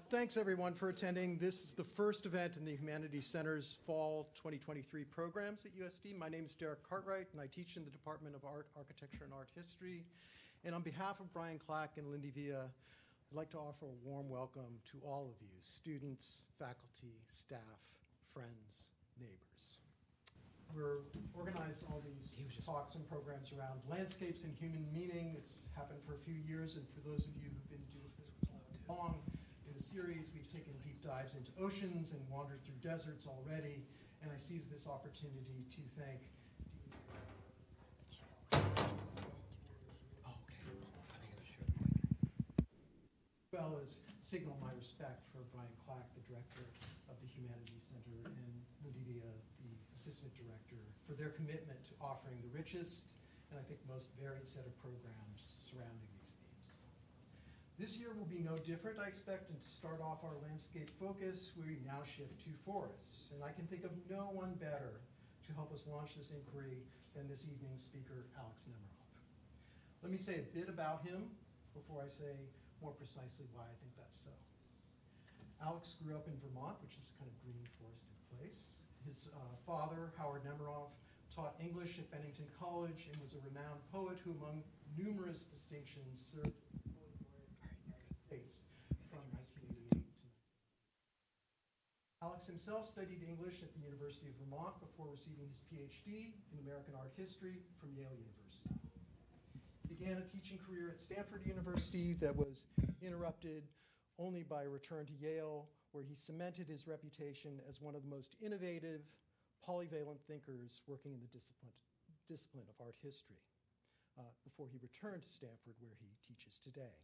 Thanks, everyone, for attending. This is the first event in the Humanities Center's Fall 2023 programs at USD. My name is Derrick Cartwright, and I teach in the Department of Art, Architecture, and Art History. And on behalf of Brian Clack and Lindy Villa, I'd like to offer a warm welcome to all of you, students, faculty, staff, friends, neighbors. We're organized all these talks and programs around landscapes and human meaning. It's happened for a few years, and for those of you who've been doing this long, in the series, we've taken deep dives into oceans and wandered through deserts already, and I seize this opportunity to thank as well as signal my respect for Brian Clack, the director of the Humanities Center, and Lindy Villa, the assistant director, for their commitment to offering the richest and I think most varied set of programs surrounding these themes. This year will be no different, I expect, and to start off our landscape focus, we now shift to forests. And I can think of no one better to help us launch this inquiry than this evening's speaker, Alex Nemerov. Let me say a bit about him before I say more precisely why I think that's so. Alex grew up in Vermont, which is kind of green forested place. His father, Howard Nemerov, taught English at Bennington College and was a renowned poet who, among numerous distinctions, served as the poet laureate of the United States from 1988 to Alex himself studied English at the University of Vermont before receiving his PhD in American art history from Yale University. He began a teaching career at Stanford University that was interrupted only by a return to Yale, where he cemented his reputation as one of the most innovative, polyvalent thinkers working in the discipline of art history, before he returned to Stanford, where he teaches today.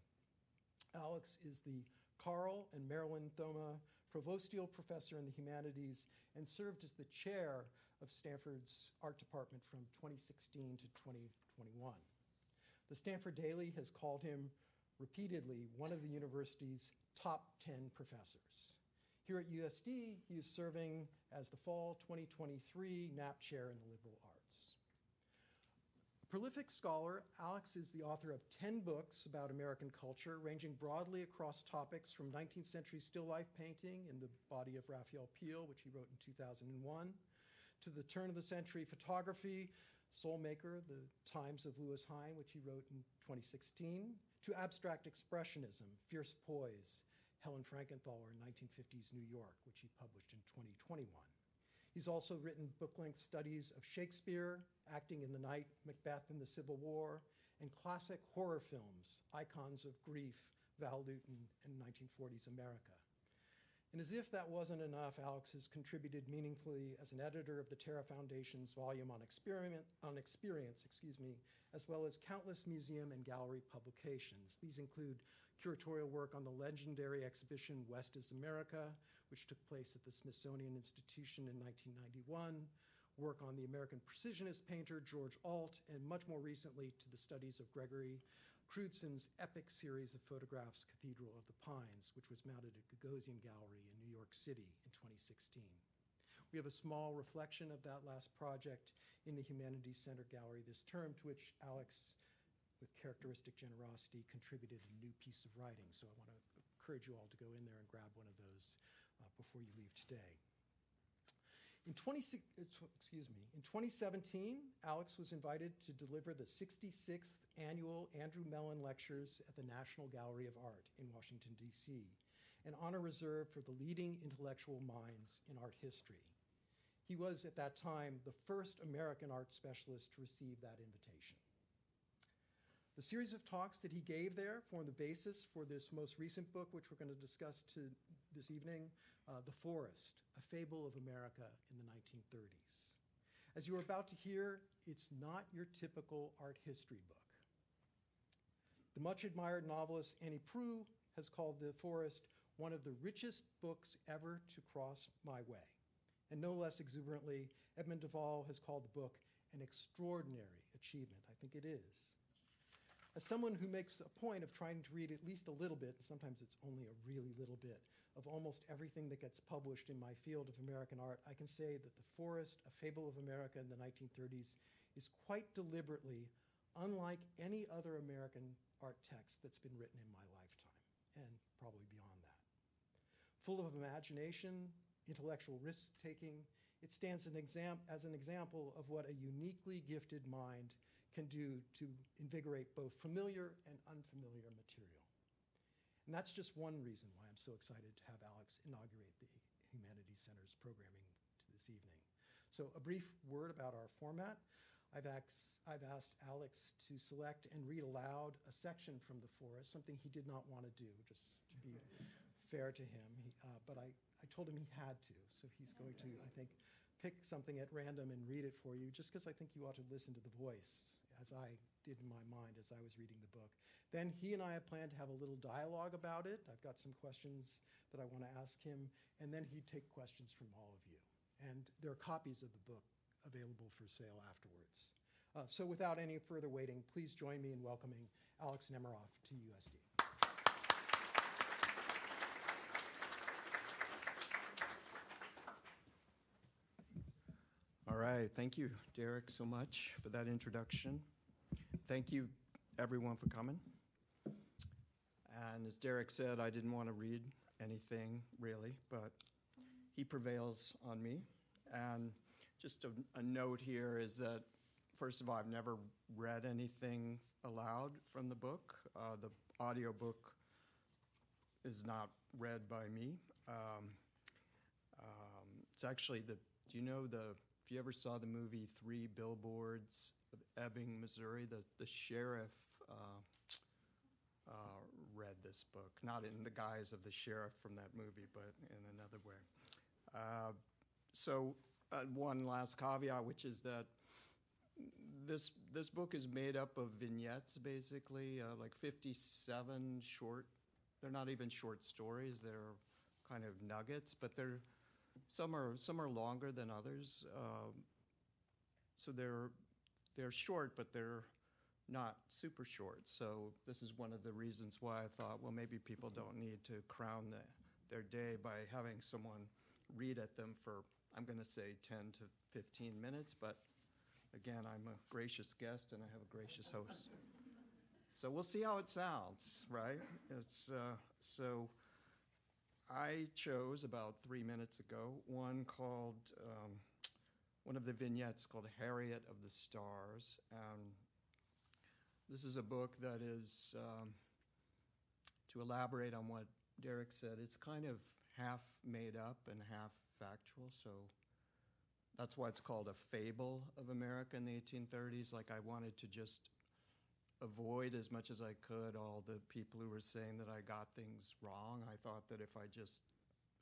Alex is the Carl and Marilyn Thoma Provostial Professor in the Humanities and served as the chair of Stanford's art department from 2016 to 2021. The Stanford Daily has called him repeatedly one of the university's top 10 professors. Here at USD, he is serving as the Fall 2023 Knapp Chair in the Liberal Arts. A prolific scholar, Alex is the author of 10 books about American culture, ranging broadly across topics from 19th century still life painting in the body of Raphael Peale, which he wrote in 2001, to the turn of the century photography, Soulmaker, The Times of Lewis Hine, which he wrote in 2016, to abstract expressionism, Fierce Poise, Helen Frankenthaler in 1950s New York, which he published in 2021. He's also written book-length studies of Shakespeare, Acting in the Night, Macbeth and the Civil War, and classic horror films, Icons of Grief, Val Lewton, and 1940s America. And as if that wasn't enough, Alex has contributed meaningfully as an editor of the Terra Foundation's volume on experience, as well as countless museum and gallery publications. These include curatorial work on the legendary exhibition West is America, which took place at the Smithsonian Institution in 1991, work on the American precisionist painter George Alt, and much more recently to the studies of Gregory Crewdson's epic series of photographs, Cathedral of the Pines, which was mounted at Gagosian Gallery in New York City in 2016. We have a small reflection of that last project in the Humanities Center Gallery this term, to which Alex, with characteristic generosity, contributed a new piece of writing. So I want to encourage you all to go in there and grab one of those before you leave today. In 2017, Alex was invited to deliver the 66th annual Andrew Mellon Lectures at the National Gallery of Art in Washington, D.C., an honor reserved for the leading intellectual minds in art history. He was, at that time, the first American art specialist to receive that invitation. The series of talks that he gave there form the basis for this most recent book, which we're going to discuss this evening, The Forest, A Fable of America in the 1930s. As you are about to hear, it's not your typical art history book. The much admired novelist Annie Proulx has called The Forest one of the richest books ever to cross my way. And no less exuberantly, Edmund Duval has called the book an extraordinary achievement. I think it is. As someone who makes a point of trying to read at least a little bit, and sometimes it's only a really little bit, of almost everything that gets published in my field of American art, I can say that The Forest, A Fable of America in the 1930s is quite deliberately unlike any other American art text that's been written in my lifetime, and probably beyond that. Full of imagination, intellectual risk-taking, it stands as an example of what a uniquely gifted mind can do to invigorate both familiar and unfamiliar material. And that's just one reason why I'm so excited to have Alex inaugurate the Humanities Center's programming this evening. So a brief word about our format. I've asked Alex to select and read aloud a section from The Forest, something he did not want to do, just to be fair to him. But I told him he had to, so he's going to, I think, pick something at random and read it for you, just because I think you ought to listen to the voice, as I did in my mind as I was reading the book. Then he and I have planned to have a little dialogue about it. I've got some questions that I want to ask him, and then he'd take questions from all of you. And there are copies of the book available for sale afterwards. So without any further waiting, please join me in welcoming Alex Nemerov to USD. All right, thank you, Derrick, so much for that introduction. Thank you, everyone, for coming. And as Derrick said, I didn't want to read anything, really, but he prevails on me. And just a note here is that, first of all, I've never read anything aloud from the book. The audiobook is not read by me. It's actually do you know if you ever saw the movie 3 Billboards of Ebbing, Missouri, the sheriff read this book, not in the guise of the sheriff from that movie, but in another way. So one last caveat, which is that this book is made up of vignettes, basically, like 57 short. They're not even short stories; they're kind of nuggets, but some are longer than others. So they're short, but they're not super short. So this is one of the reasons why I thought, well, maybe people don't need to crown their day by having someone read at them for, I'm going to say 10 to 15 minutes, but again, I'm a gracious guest and I have a gracious host. So we'll see how it sounds, right? So I chose about 3 minutes ago one called, one of the vignettes called Harriet of the Stars. This is a book that is, to elaborate on what Derrick said, it's kind of half made up and half factual, so that's why it's called A Fable of America in the 1830s. Like, I wanted to just avoid as much as I could all the people who were saying that I got things wrong. I thought that if I just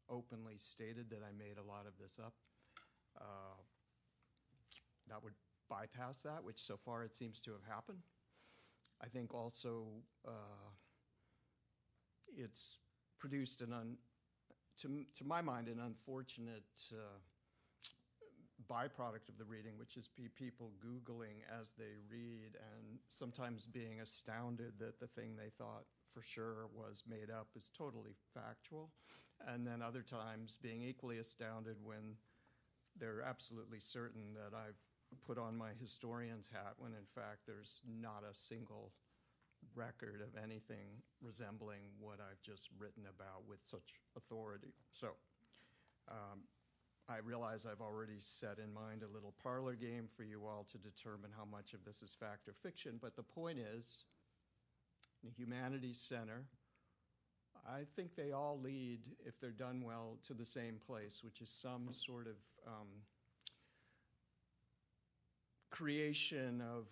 openly stated that I made a lot of this up, that would bypass that, which so far it seems to have happened. I think also it's produced to my mind, an unfortunate byproduct of the reading, which is people Googling as they read and sometimes being astounded that the thing they thought for sure was made up is totally factual, and then other times being equally astounded when they're absolutely certain that I've put on my historian's hat when in fact there's not a single record of anything resembling what I've just written about with such authority. So I realize I've already set in mind a little parlor game for you all to determine how much of this is fact or fiction, but the point is, the Humanities Center, I think they all lead, if they're done well, to the same place, which is some sort of creation of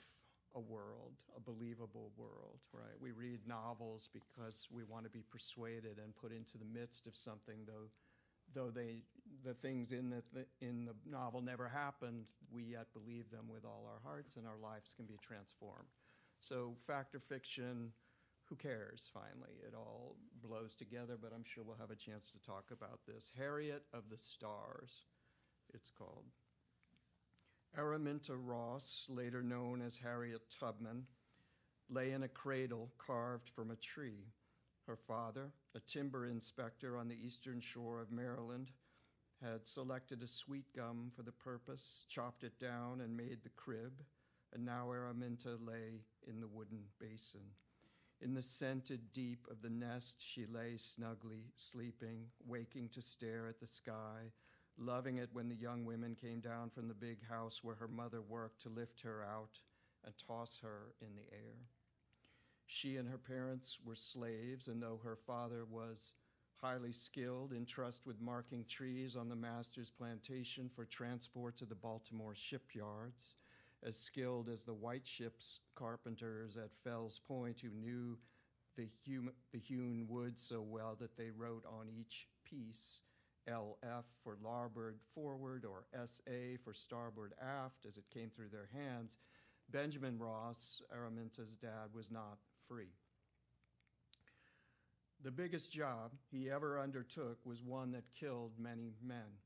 a world, a believable world, right? We read novels because we want to be persuaded and put into the midst of something, though the things in the novel never happened, we yet believe them with all our hearts, and our lives can be transformed. So fact or fiction, who cares, finally? It all blows together, but I'm sure we'll have a chance to talk about this. Harriet of the Stars, it's called. Araminta Ross, later known as Harriet Tubman, lay in a cradle carved from a tree, Her father, a timber inspector on the eastern shore of Maryland, had selected a sweet gum for the purpose, chopped it down, and made the crib, and now Araminta lay in the wooden basin. In the scented deep of the nest, she lay snugly sleeping, waking to stare at the sky, loving it when the young women came down from the big house where her mother worked to lift her out and toss her in the air. She and her parents were slaves, and though her father was highly skilled in trust with marking trees on the master's plantation for transport to the Baltimore shipyards, as skilled as the white ship's carpenters at Fells Point who knew the hewn wood so well that they wrote on each piece LF for larboard forward or SA for starboard aft as it came through their hands, Benjamin Ross, Araminta's dad, was not free. The biggest job he ever undertook was one that killed many men.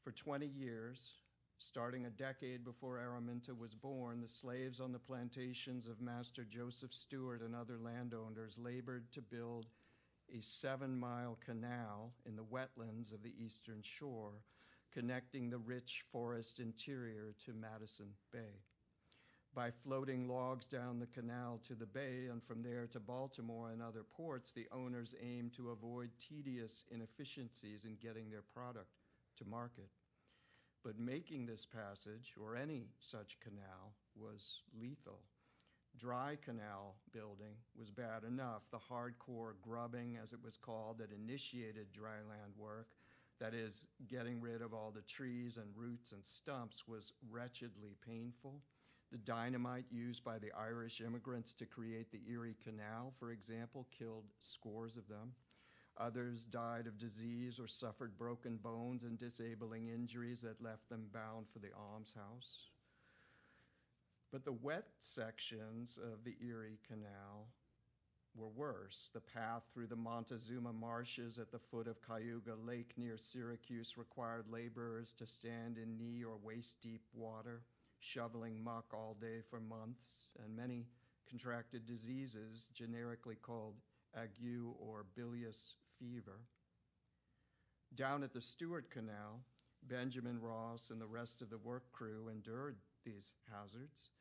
For 20 years, starting a decade before Araminta was born, the slaves on the plantations of Master Joseph Stewart and other landowners labored to build a 7-mile canal in the wetlands of the eastern shore, connecting the rich forest interior to Madison Bay. By floating logs down the canal to the bay and from there to Baltimore and other ports, the owners aimed to avoid tedious inefficiencies in getting their product to market. But making this passage, or any such canal, was lethal. Dry canal building was bad enough. The hardcore grubbing, as it was called, that initiated dry land work, that is, getting rid of all the trees and roots and stumps, was wretchedly painful. The dynamite used by the Irish immigrants to create the Erie Canal, for example, killed scores of them. Others died of disease or suffered broken bones and disabling injuries that left them bound for the almshouse. But the wet sections of the Erie Canal were worse. The path through the Montezuma marshes at the foot of Cayuga Lake near Syracuse required laborers to stand in knee or waist-deep water, shoveling muck all day for months, and many contracted diseases generically called ague or bilious fever. Down at the Stewart Canal, Benjamin Ross and the rest of the work crew endured these hazards,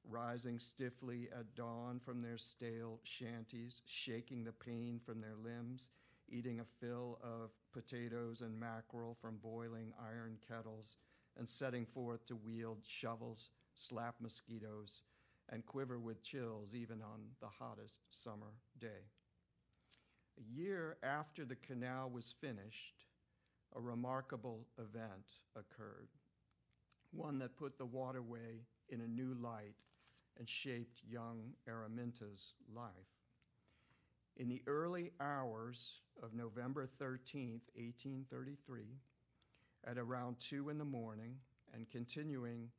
rising stiffly at dawn from their stale shanties, shaking the pain from their limbs, eating a fill of potatoes and mackerel from boiling iron kettles, and setting forth to wield shovels, slap mosquitoes, and quiver with chills even on the hottest summer day. A year after the canal was finished, a remarkable event occurred, one that put the waterway in a new light and shaped young Araminta's life. In the early hours of November 13th, 1833, at around 2 in the morning and continuing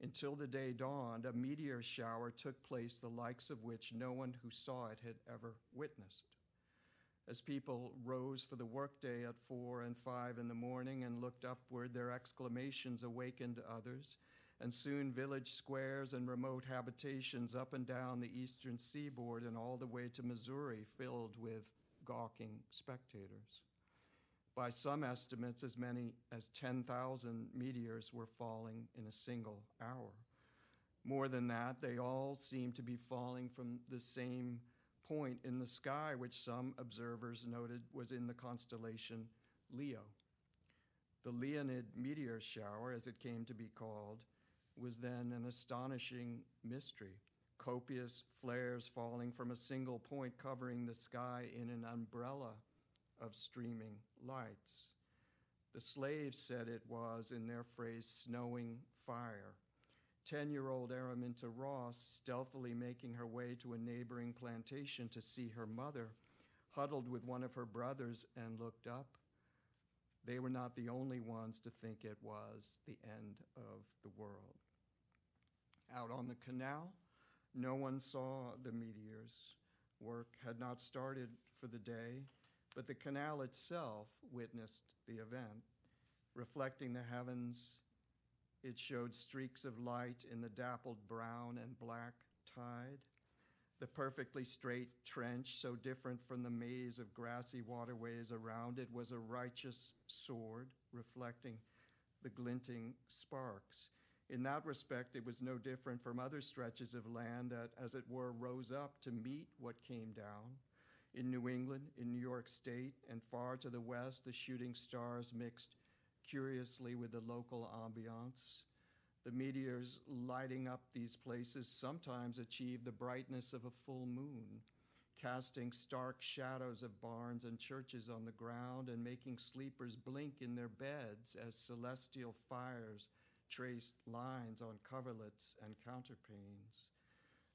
until the day dawned, a meteor shower took place, the likes of which no one who saw it had ever witnessed. As people rose for the workday at 4 and 5 in the morning and looked upward, their exclamations awakened others, and soon village squares and remote habitations up and down the eastern seaboard and all the way to Missouri filled with gawking spectators. By some estimates, as many as 10,000 meteors were falling in a single hour. More than that, they all seemed to be falling from the same point in the sky, which some observers noted was in the constellation Leo. The Leonid meteor shower, as it came to be called, was then an astonishing mystery. Copious flares falling from a single point covering the sky in an umbrella of streaming lights. The slaves said it was, in their phrase, snowing fire. 10-year-old Araminta Ross, stealthily making her way to a neighboring plantation to see her mother, huddled with one of her brothers and looked up. They were not the only ones to think it was the end of the world. Out on the canal, no one saw the meteors. Work had not started for the day, but the canal itself witnessed the event. Reflecting the heavens, it showed streaks of light in the dappled brown and black tide. The perfectly straight trench, so different from the maze of grassy waterways around it, was a righteous sword reflecting the glinting sparks. In that respect, it was no different from other stretches of land that, as it were, rose up to meet what came down. In New England, in New York State, and far to the west, the shooting stars mixed curiously with the local ambiance. The meteors lighting up these places sometimes achieve the brightness of a full moon, casting stark shadows of barns and churches on the ground and making sleepers blink in their beds as celestial fires traced lines on coverlets and counterpanes.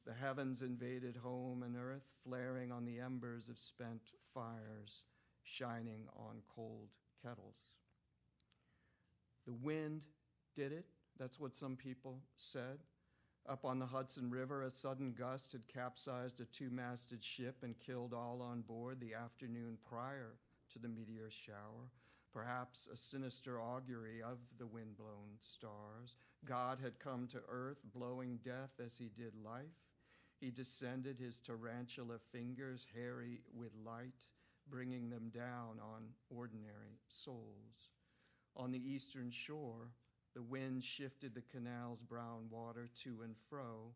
The heavens invaded home and earth, flaring on the embers of spent fires, shining on cold kettles. The wind did it. That's what some people said. Up on the Hudson River, a sudden gust had capsized a two-masted ship and killed all on board the afternoon prior to the meteor shower, perhaps a sinister augury of the wind-blown stars. God had come to earth, blowing death as he did life. He descended, his tarantula fingers hairy with light, bringing them down on ordinary souls. On the eastern shore, the wind shifted the canal's brown water to and fro,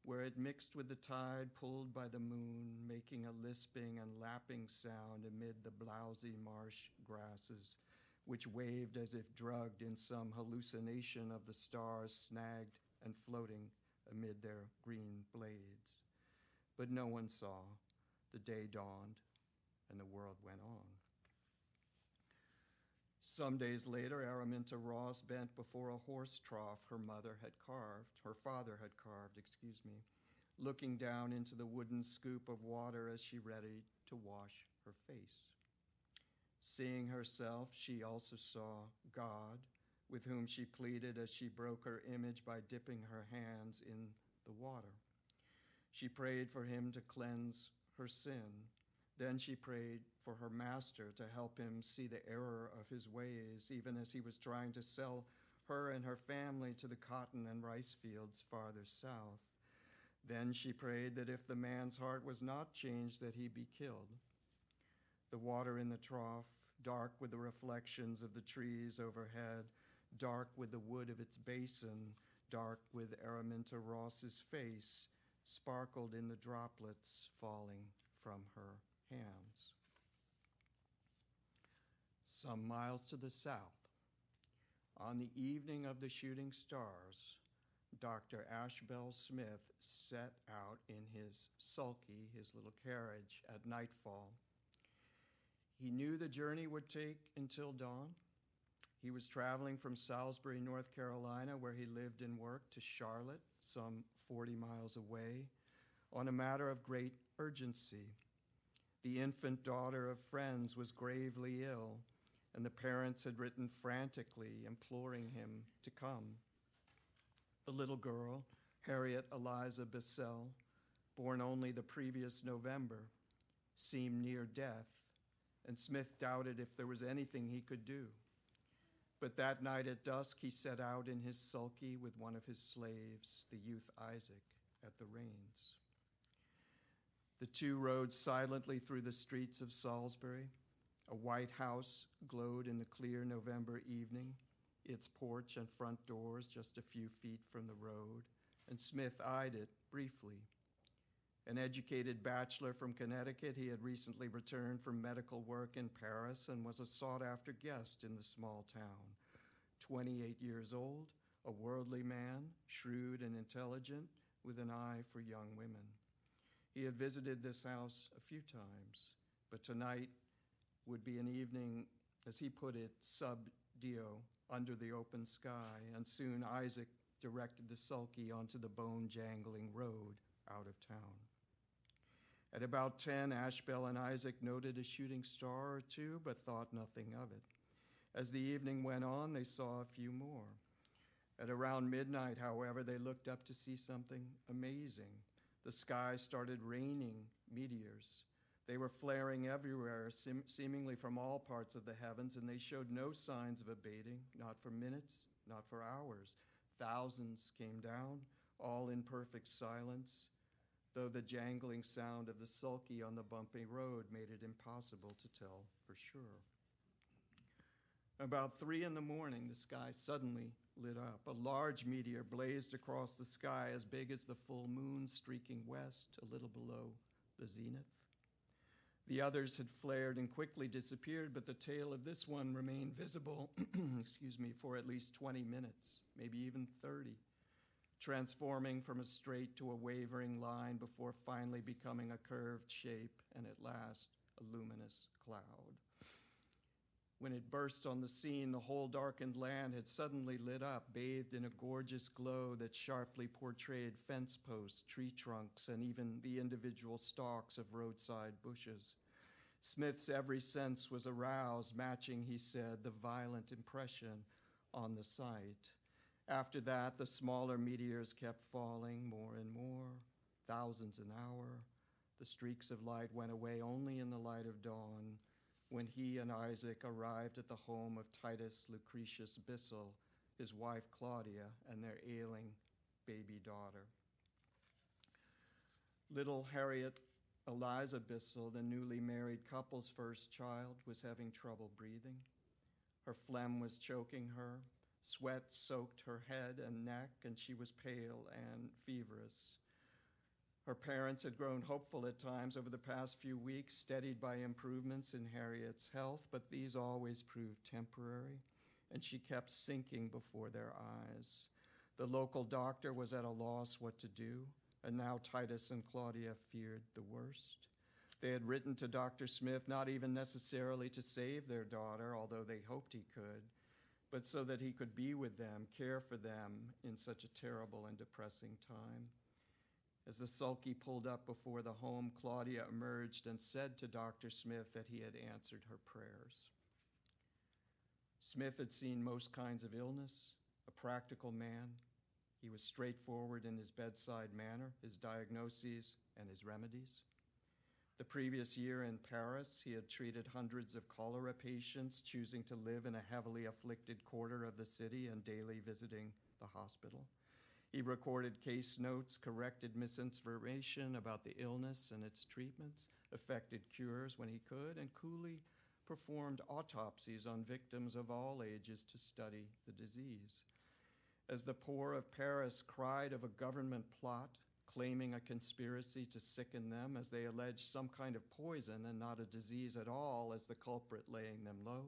where it mixed with the tide pulled by the moon, making a lisping and lapping sound amid the blowsy marsh grasses, which waved as if drugged in some hallucination of the stars snagged and floating amid their green blades. But no one saw. The day dawned, and the world went on. Some days later, Araminta Ross bent before a horse trough her father had carved, looking down into the wooden scoop of water as she readied to wash her face. Seeing herself, she also saw God, with whom she pleaded as she broke her image by dipping her hands in the water. She prayed for him to cleanse her sin. Then she prayed for her master to help him see the error of his ways, even as he was trying to sell her and her family to the cotton and rice fields farther south. Then she prayed that if the man's heart was not changed, that he be killed. The water in the trough, dark with the reflections of the trees overhead, dark with the wood of its basin, dark with Araminta Ross's face, sparkled in the droplets falling from her hands. Some miles to the south, on the evening of the shooting stars, Dr. Ashbel Smith set out in his sulky, his little carriage, at nightfall. He knew the journey would take until dawn. He was traveling from Salisbury, North Carolina, where he lived and worked, to Charlotte, some 40 miles away, on a matter of great urgency. The infant daughter of friends was gravely ill, and the parents had written frantically, imploring him to come. The little girl, Harriet Eliza Bissell, born only the previous November, seemed near death, and Smith doubted if there was anything he could do. But that night at dusk, he set out in his sulky with one of his slaves, the youth Isaac, at the reins. The two rode silently through the streets of Salisbury. A white house glowed in the clear November evening, its porch and front doors just a few feet from the road, and Smith eyed it briefly. An educated bachelor from Connecticut, he had recently returned from medical work in Paris and was a sought-after guest in the small town. 28 years old, a worldly man, shrewd and intelligent, with an eye for young women. He had visited this house a few times, but tonight would be an evening, as he put it, sub dio, under the open sky, and soon Isaac directed the sulky onto the bone-jangling road out of town. At about 10, Ashbel and Isaac noted a shooting star or two, but thought nothing of it. As the evening went on, they saw a few more. At around midnight, however, they looked up to see something amazing. The sky started raining meteors. They were flaring everywhere, seemingly from all parts of the heavens, and they showed no signs of abating, not for minutes, not for hours. Thousands came down, all in perfect silence. though the jangling sound of the sulky on the bumpy road made it impossible to tell for sure. About 3 in the morning, the sky suddenly lit up. A large meteor blazed across the sky as big as the full moon, streaking west a little below the zenith. The others had flared and quickly disappeared, but the tail of this one remained visible for at least 20 minutes, maybe even 30, transforming from a straight to a wavering line before finally becoming a curved shape and at last a luminous cloud. When it burst on the scene, the whole darkened land had suddenly lit up, bathed in a gorgeous glow that sharply portrayed fence posts, tree trunks, and even the individual stalks of roadside bushes. Smith's every sense was aroused, matching, he said, the violent impression on the sight. After that, the smaller meteors kept falling more and more, thousands an hour. The streaks of light went away only in the light of dawn, when he and Isaac arrived at the home of Titus Lucretius Bissell, his wife Claudia, and their ailing baby daughter. Little Harriet Eliza Bissell, the newly married couple's first child, was having trouble breathing. Her phlegm was choking her, sweat soaked her head and neck, and she was pale and feverish. Her parents had grown hopeful at times over the past few weeks, steadied by improvements in Harriet's health, but these always proved temporary, and she kept sinking before their eyes. The local doctor was at a loss what to do, and now Titus and Claudia feared the worst. They had written to Dr. Smith not even necessarily to save their daughter, although they hoped he could, but so that he could be with them, care for them in such a terrible and depressing time. As the sulky pulled up before the home, Claudia emerged and said to Dr. Smith that he had answered her prayers. Smith had seen most kinds of illness, a practical man. He was straightforward in his bedside manner, his diagnoses, and his remedies. The previous year in Paris, he had treated hundreds of cholera patients, choosing to live in a heavily afflicted quarter of the city and daily visiting the hospital. He recorded case notes, corrected misinformation about the illness and its treatments, effected cures when he could, and coolly performed autopsies on victims of all ages to study the disease. As the poor of Paris cried of a government plot, claiming a conspiracy to sicken them, as they alleged some kind of poison and not a disease at all as the culprit laying them low,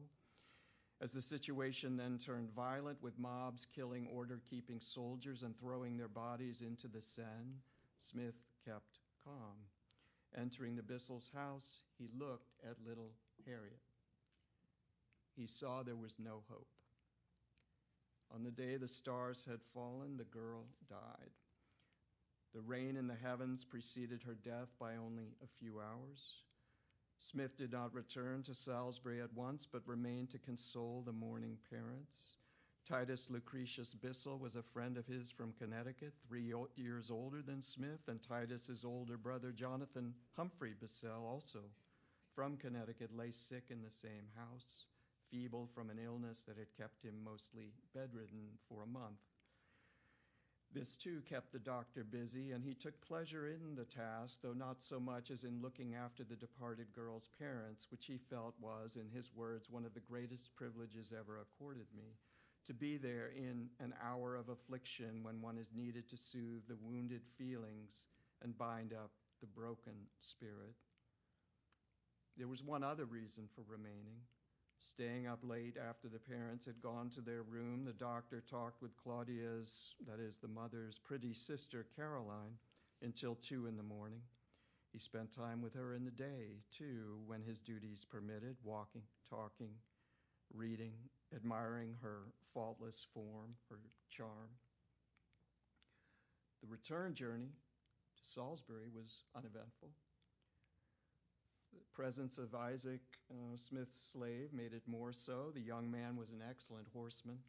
as the situation then turned violent, with mobs killing order-keeping soldiers and throwing their bodies into the Seine, Smith kept calm. Entering the Bissell's house, he looked at little Harriet. He saw there was no hope. On the day the stars had fallen, the girl died. The rain in the heavens preceded her death by only a few hours. Smith did not return to Salisbury at once, but remained to console the mourning parents. Titus Lucretius Bissell was a friend of his from Connecticut, 3 years older than Smith, and Titus's older brother, Jonathan Humphrey Bissell, also from Connecticut, lay sick in the same house, feeble from an illness that had kept him mostly bedridden for a month. This, too, kept the doctor busy, and he took pleasure in the task, though not so much as in looking after the departed girl's parents, which he felt was, in his words, one of the greatest privileges ever accorded me, to be there in an hour of affliction when one is needed to soothe the wounded feelings and bind up the broken spirit. There was one other reason for remaining. Staying up late after the parents had gone to their room, the doctor talked with Claudia's, that is, the mother's, pretty sister, Caroline, until 2 in the morning. He spent time with her in the day, too, when his duties permitted, walking, talking, reading, admiring her faultless form, her charm. The return journey to Salisbury was uneventful. The presence of Isaac, Smith's slave, made it more so. The young man was an excellent horseman.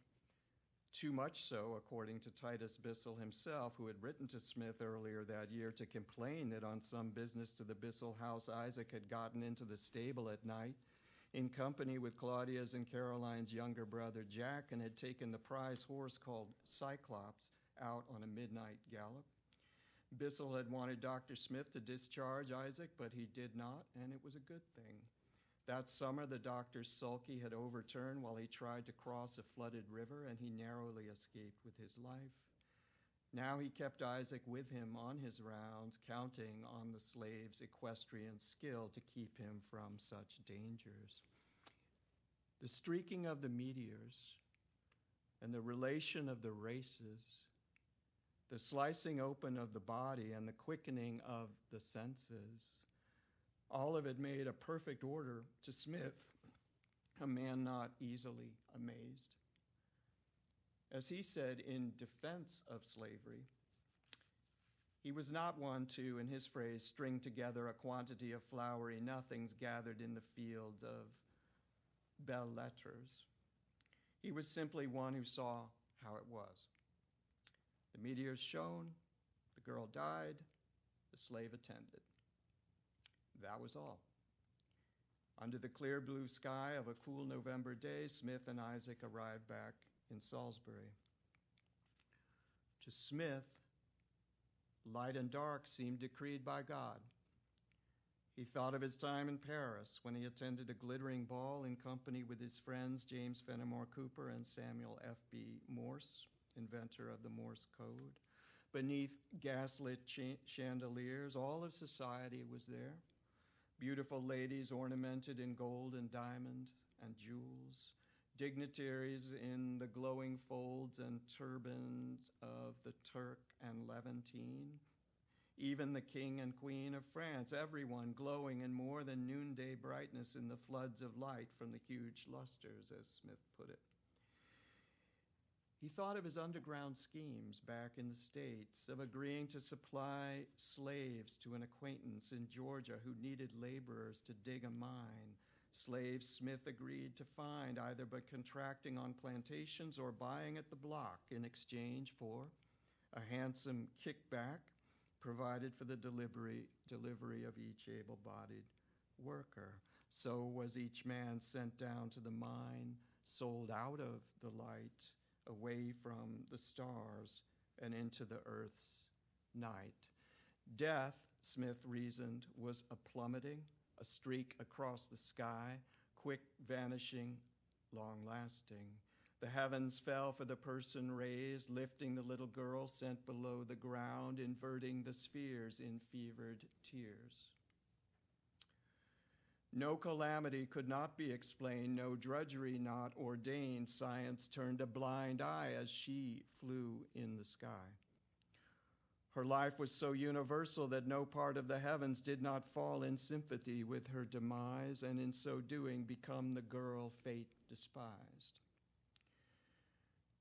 Too much so, according to Titus Bissell himself, who had written to Smith earlier that year to complain that on some business to the Bissell house, Isaac had gotten into the stable at night in company with Claudia's and Caroline's younger brother Jack, and had taken the prize horse called Cyclops out on a midnight gallop. Bissell had wanted Dr. Smith to discharge Isaac, but he did not, and it was a good thing. That summer, the doctor's sulky had overturned while he tried to cross a flooded river, and he narrowly escaped with his life. Now he kept Isaac with him on his rounds, counting on the slave's equestrian skill to keep him from such dangers. The streaking of the meteors and the relation of the races, the slicing open of the body and the quickening of the senses, all of it made a perfect order to Smith, a man not easily amazed. As he said in defense of slavery, he was not one to, in his phrase, string together a quantity of flowery nothings gathered in the fields of belles lettres. He was simply one who saw how it was. The meteors shone, the girl died, the slave attended. That was all. Under the clear blue sky of a cool November day, Smith and Isaac arrived back in Salisbury. To Smith, light and dark seemed decreed by God. He thought of his time in Paris when he attended a glittering ball in company with his friends James Fenimore Cooper and Samuel F.B. Morse, inventor of the Morse code. Beneath gaslit chandeliers, all of society was there. Beautiful ladies ornamented in gold and diamond and jewels, dignitaries in the glowing folds and turbans of the Turk and Levantine, even the king and queen of France, everyone glowing in more than noonday brightness in the floods of light from the huge lusters, as Smith put it. He thought of his underground schemes back in the States, of agreeing to supply slaves to an acquaintance in Georgia who needed laborers to dig a mine. Slaves Smith agreed to find either by contracting on plantations or buying at the block in exchange for a handsome kickback provided for the delivery of each able-bodied worker. So was each man sent down to the mine, sold out of the light, away from the stars and into the earth's night. Death, Smith reasoned, was a plummeting, a streak across the sky, quick, vanishing, long-lasting. The heavens fell for the person raised, lifting the little girl sent below the ground, inverting the spheres in fevered tears. No calamity could not be explained, no drudgery not ordained. Science turned a blind eye as she flew in the sky. Her life was so universal that no part of the heavens did not fall in sympathy with her demise, and in so doing become the girl fate despised.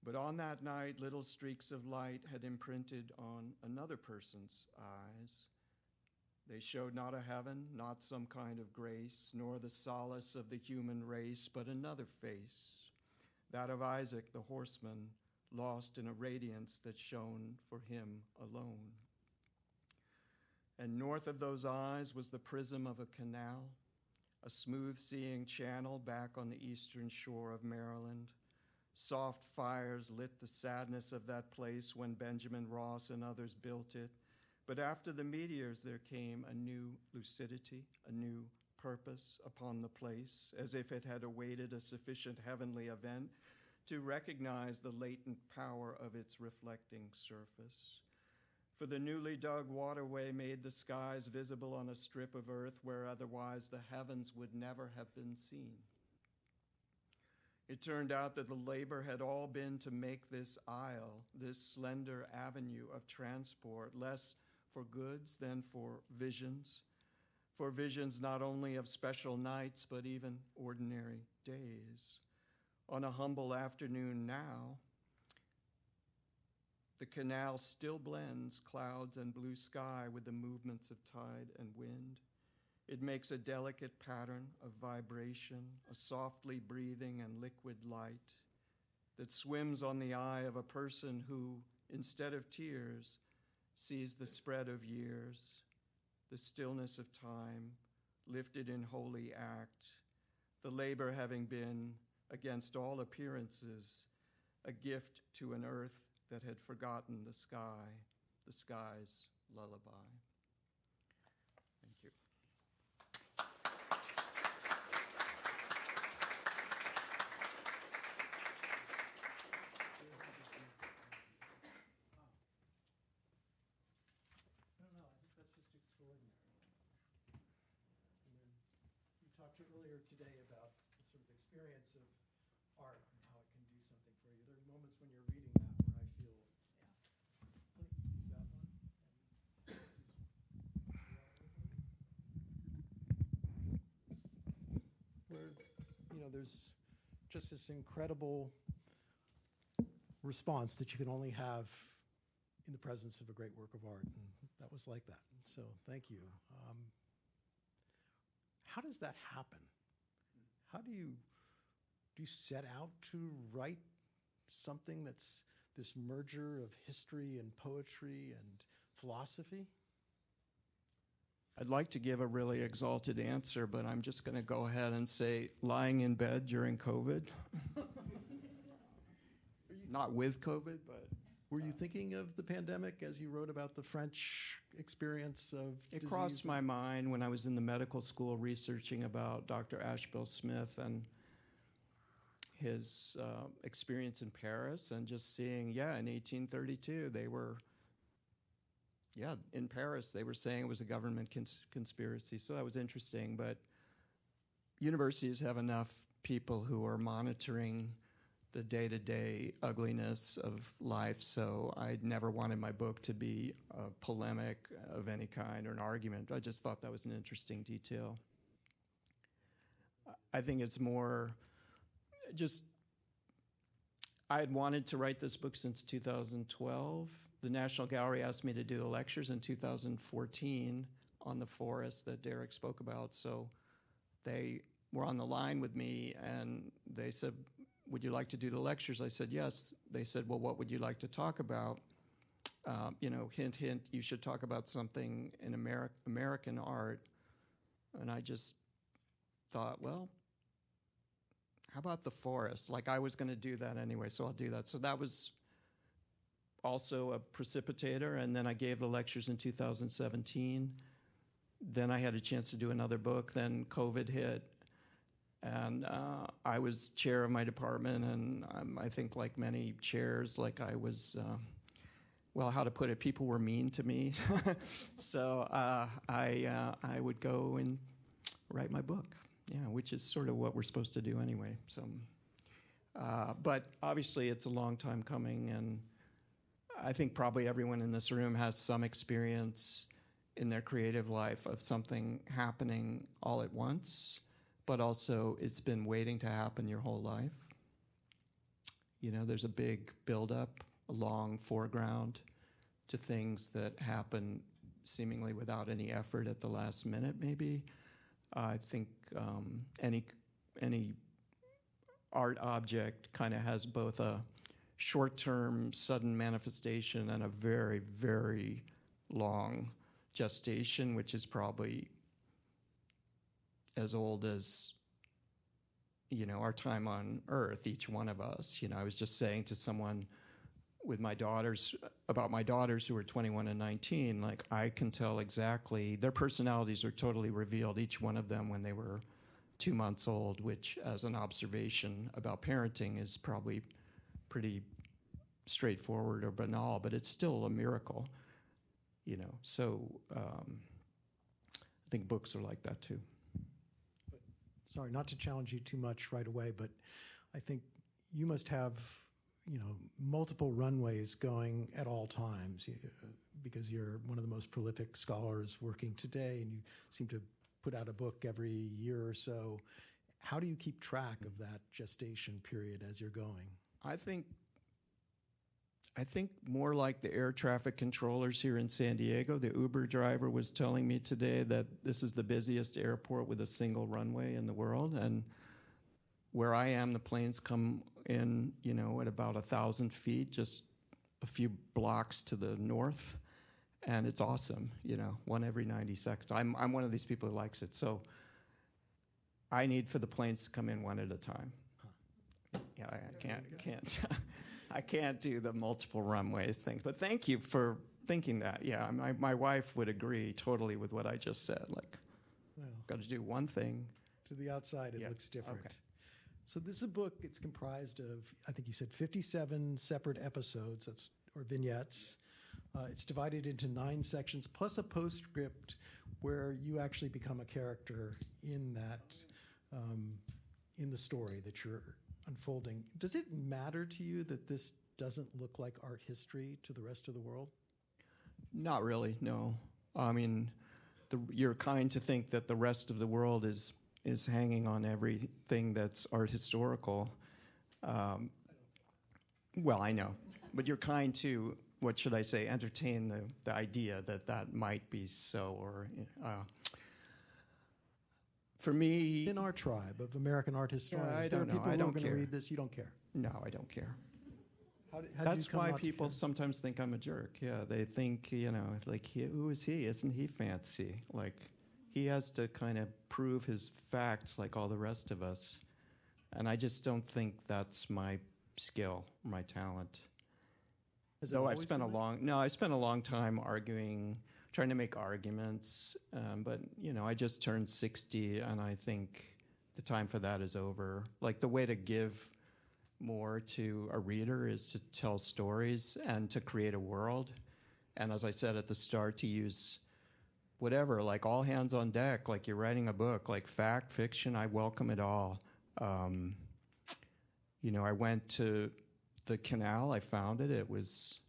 But on that night, little streaks of light had imprinted on another person's eyes. They showed not a heaven, not some kind of grace, nor the solace of the human race, but another face, that of Isaac the horseman, lost in a radiance that shone for him alone. And north of those eyes was the prism of a canal, a smooth-seeing channel back on the eastern shore of Maryland. Soft fires lit the sadness of that place when Benjamin Ross and others built it. But after the meteors, there came a new lucidity, a new purpose upon the place, as if it had awaited a sufficient heavenly event to recognize the latent power of its reflecting surface. For the newly dug waterway made the skies visible on a strip of earth where otherwise the heavens would never have been seen. It turned out that the labor had all been to make this aisle, this slender avenue of transport, less for goods than for visions not only of special nights, but even ordinary days. On a humble afternoon now, the canal still blends clouds and blue sky with the movements of tide and wind. It makes a delicate pattern of vibration, a softly breathing and liquid light that swims on the eye of a person who, instead of tears, sees the spread of years, the stillness of time, lifted in holy act, the labor having been, against all appearances, a gift to an earth that had forgotten the sky's lullaby. Thank you. I don't know, I think that's just extraordinary. And then you talked earlier today about the sort of experience of art and how it can do something for you. There are moments when you're reading that where I feel, why don't you use that one? Where, there's just this incredible response that you can only have in the presence of a great work of art, and that was like that. So thank you. How does that happen? How do you set out to write something that's this merger of history and poetry and philosophy? I'd like to give a really exalted answer, but I'm just going to go ahead and say lying in bed during COVID. Not with COVID, but... Were you thinking of the pandemic as you wrote about the French experience of It disease? crossed my mind when I was in the medical school researching about Dr. Ashbel Smith and his experience in Paris, and just seeing, in 1832, they were, in Paris, they were saying it was a government conspiracy. So that was interesting. But universities have enough people who are monitoring the day-to-day ugliness of life, so I never wanted my book to be a polemic of any kind or an argument. I just thought that was an interesting detail. I think it's more just, I had wanted to write this book since 2012. The National Gallery asked me to do the lectures in 2014 on the forest that Derrick spoke about, so they were on the line with me and they said, would you like to do the lectures? I said, yes. They said, well, what would you like to talk about? Hint, hint, you should talk about something in American art. And I just thought, well, how about the forest? Like, I was going to do that anyway, so I'll do that. So that was also a precipitator. And then I gave the lectures in 2017. Then I had a chance to do another book. Then COVID hit. And I was chair of my department, and I think like many chairs, like I was, how to put it, people were mean to me. So I would go and write my book, which is sort of what we're supposed to do anyway. So, but obviously it's a long time coming, and I think probably everyone in this room has some experience in their creative life of something happening all at once, but also it's been waiting to happen your whole life. There's a big buildup, a long foreground to things that happen seemingly without any effort at the last minute, maybe. I think any art object kind of has both a short-term sudden manifestation and a very, very long gestation, which is probably as old as, our time on Earth, each one of us. I was just saying to someone with my daughters, about my daughters who are 21 and 19, like, I can tell exactly, their personalities are totally revealed, each one of them, when they were 2 months old, which, as an observation about parenting, is probably pretty straightforward or banal, but it's still a miracle, So I think books are like that too. Sorry, not to challenge you too much right away, but I think you must have, multiple runways going at all times, because you're one of the most prolific scholars working today, and you seem to put out a book every year or so. How do you keep track of that gestation period as you're going? I think more like the air traffic controllers here in San Diego. The Uber driver was telling me today that this is the busiest airport with a single runway in the world. And where I am, the planes come in, at about 1,000 feet, just a few blocks to the north. And it's awesome, one every 90 seconds. I'm one of these people who likes it. So I need for the planes to come in one at a time. I can't. I can't do the multiple runways thing, but thank you for thinking that. Yeah, my wife would agree totally with what I just said. Like, Well, got to do one thing. to the outside, it Yeah. looks different. Okay. So this is a book. It's comprised of, I think you said, 57 separate episodes or vignettes. It's divided into 9 sections, plus a postscript where you actually become a character in that, in the story that you're unfolding. Does it matter to you that this doesn't look like art history to the rest of the world? Not really, no. I mean, you're kind to think that the rest of the world is hanging on everything that's art historical. Well, I know, but you're kind to, what should I say, entertain the idea that might be so, or for me... In our tribe of American art historians, I there are don't know. people I who are don't going to care. read this. You don't care. No, I don't care. How did That's you come why not to people care? sometimes think I'm a jerk. Yeah, they think, like, who is he? Isn't he fancy? Like, he has to kind of prove his facts like all the rest of us. And I just don't think that's my skill, my talent. Has it Though I've always spent been that? I spent a long time trying to make arguments. But, I just turned 60, and I think the time for that is over. Like, the way to give more to a reader is to tell stories and to create a world. And as I said at the start, to use whatever, like all hands on deck, like you're writing a book, like fact, fiction, I welcome it all. I went to the canal, I found it. It was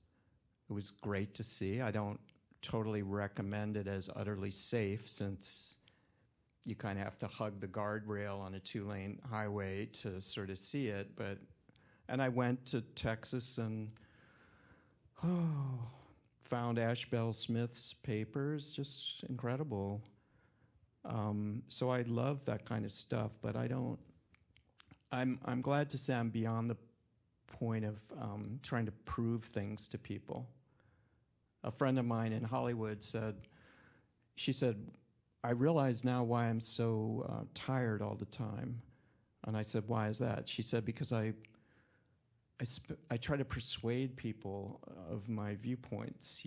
great to see. I don't totally recommend it as utterly safe, since you kind of have to hug the guardrail on a 2-lane highway to sort of see it. And I went to Texas and found Ashbel Smith's papers, just incredible. So I love that kind of stuff, but I'm glad to say I'm beyond the point of trying to prove things to people. A friend of mine in Hollywood said, I realize now why I'm so tired all the time. And I said, why is that? She said, because I try to persuade people of my viewpoints,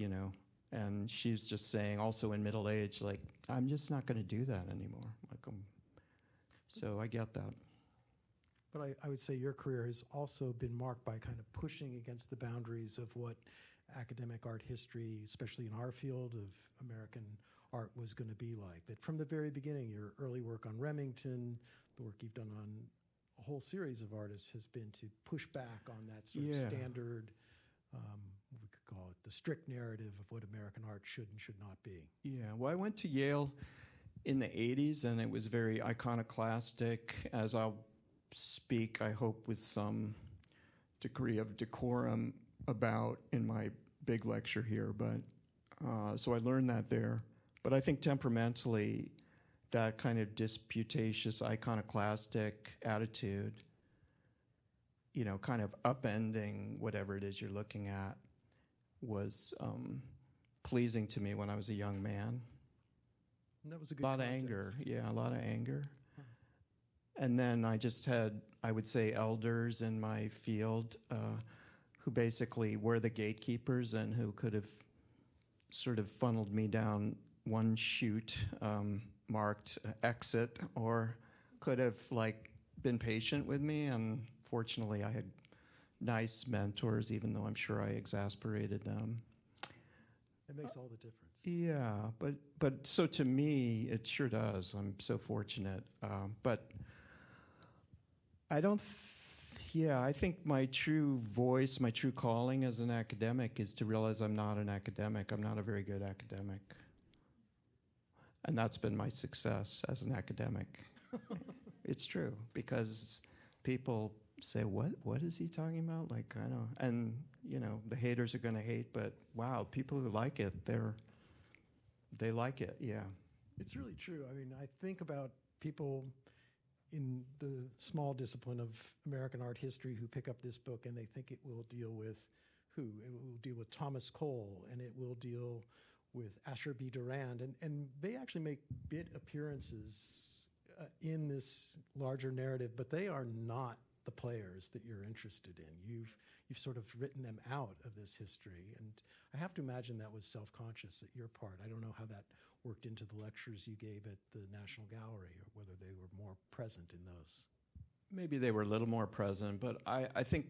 and she's just saying, also in middle age, like, I'm just not going to do that anymore. So I get that. But I would say your career has also been marked by kind of pushing against the boundaries of what academic art history, especially in our field of American art, was going to be like. That from the very beginning, your early work on Remington, the work you've done on a whole series of artists, has been to push back on that sort of standard, what we could call it, the strict narrative of what American art should and should not be. Yeah, well, I went to Yale in the 80s, and it was very iconoclastic, as I'll speak, I hope, with some degree of decorum about in my big lecture here. But so I learned that there. But I think temperamentally, that kind of disputatious, iconoclastic attitude, kind of upending whatever it is you're looking at, was pleasing to me when I was a young man. And that was a good lot of context. anger. Yeah, a lot of anger. And then I just had, I would say, elders in my field who basically were the gatekeepers and who could have sort of funneled me down one chute marked exit, or could have been patient with me. And fortunately, I had nice mentors, even though I'm sure I exasperated them. It makes all the difference. Yeah, but so to me, it sure does. I'm so fortunate. But I don't, I think my true voice, my true calling as an academic is to realize I'm not an academic. I'm not a very good academic. And that's been my success as an academic. It's true, because people say, what is he talking about? Like, I know, and the haters are going to hate, but wow, people who like it, they like it, yeah. It's really true. I mean, I think about people in the small discipline of American art history who pick up this book and they think it will deal with who? It will deal with Thomas Cole, and it will deal with Asher B. Durand, and they actually make bit appearances in this larger narrative, but they are not the players that you're interested in. You've sort of written them out of this history, and I have to imagine that was self-conscious at your part. I don't know how that worked into the lectures you gave at the National Gallery, or whether they were more present in those. Maybe they were a little more present, but I think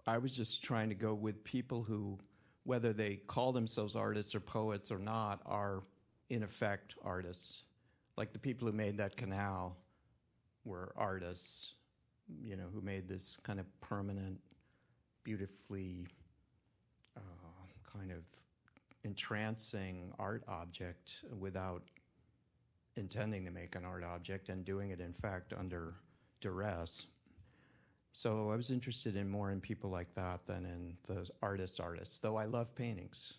I was just trying to go with people who, whether they call themselves artists or poets or not, are in effect artists. Like the people who made that canal were artists, you know, who made this kind of permanent, beautifully kind of entrancing art object without intending to make an art object and doing it, in fact, under duress. So I was interested in more in people like that than in the artists, though I love paintings.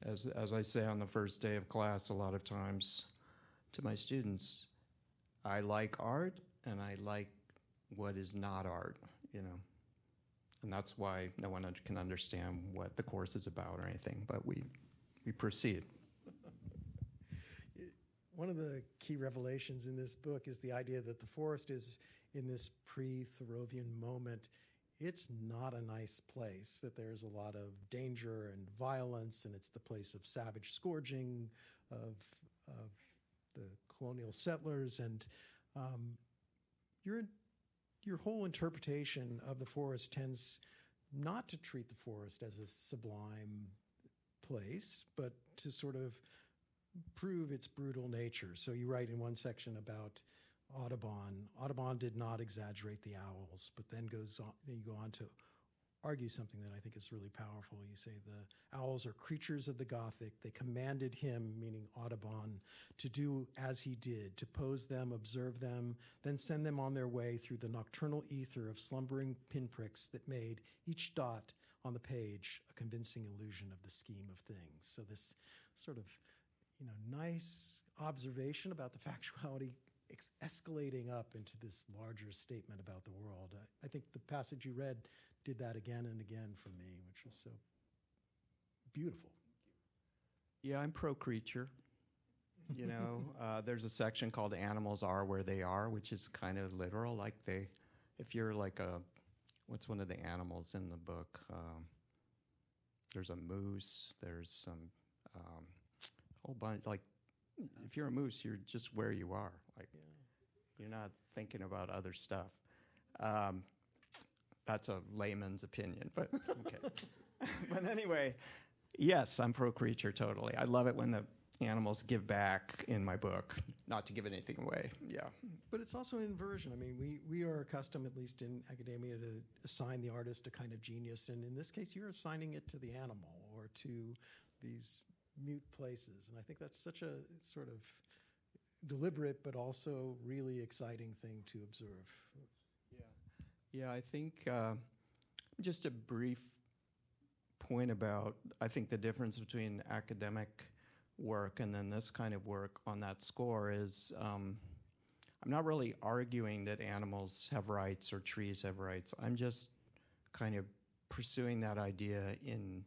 As I say on the first day of class a lot of times to my students, I like art and I like what is not art, you know. And that's why no one can understand what the course is about or anything, but we proceed. One of the key revelations in this book is the idea that the forest is, in this pre-Thoreauvian moment, it's not a nice place, that there's a lot of danger and violence, and it's the place of savage scourging of the colonial settlers. And your whole interpretation of the forest tends not to treat the forest as a sublime place, but to sort of prove its brutal nature. So you write in one section about Audubon. Audubon did not exaggerate the owls, but then you go on to argue something that I think is really powerful. You say the owls are creatures of the Gothic. They commanded him, meaning Audubon, to do as he did, to pose them, observe them, then send them on their way through the nocturnal ether of slumbering pinpricks that made each dot on the page a convincing illusion of the scheme of things. So this sort of, nice observation about the factuality escalating up into this larger statement about the world. I think the passage you read did that again and again for me, which was so beautiful. Yeah, I'm pro-creature. There's a section called Animals Are Where They Are, which is kind of literal. Like if you're like what's one of the animals in the book? There's a moose, there's some whole bunch, like if you're a moose, you're just where you are. Like, you're not thinking about other stuff. That's a layman's opinion, but okay. But anyway, yes, I'm pro-creature totally. I love it when the animals give back in my book, not to give anything away, yeah. But it's also an inversion. I mean, we are accustomed, at least in academia, to assign the artist a kind of genius, and in this case, you're assigning it to the animal or to these mute places, and I think that's such a sort of deliberate but also really exciting thing to observe. Yeah, I think just a brief point about, I think the difference between academic work and then this kind of work on that score is I'm not really arguing that animals have rights or trees have rights. I'm just kind of pursuing that idea in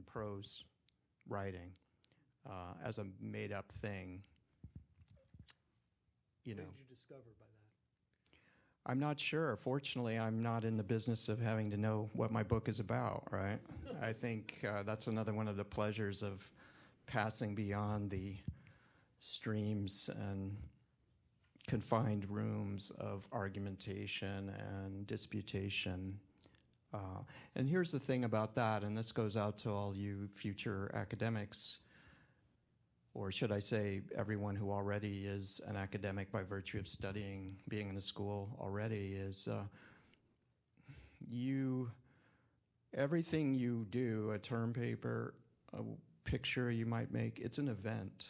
prose writing as a made-up thing. What did you discover by that? I'm not sure. Fortunately, I'm not in the business of having to know what my book is about, right? I think that's another one of the pleasures of passing beyond the streams and confined rooms of argumentation and disputation. And here's the thing about that, and this goes out to all you future academics, or should I say everyone who already is an academic by virtue of studying, being in a school already, is everything you do, a term paper, a picture you might make, it's an event.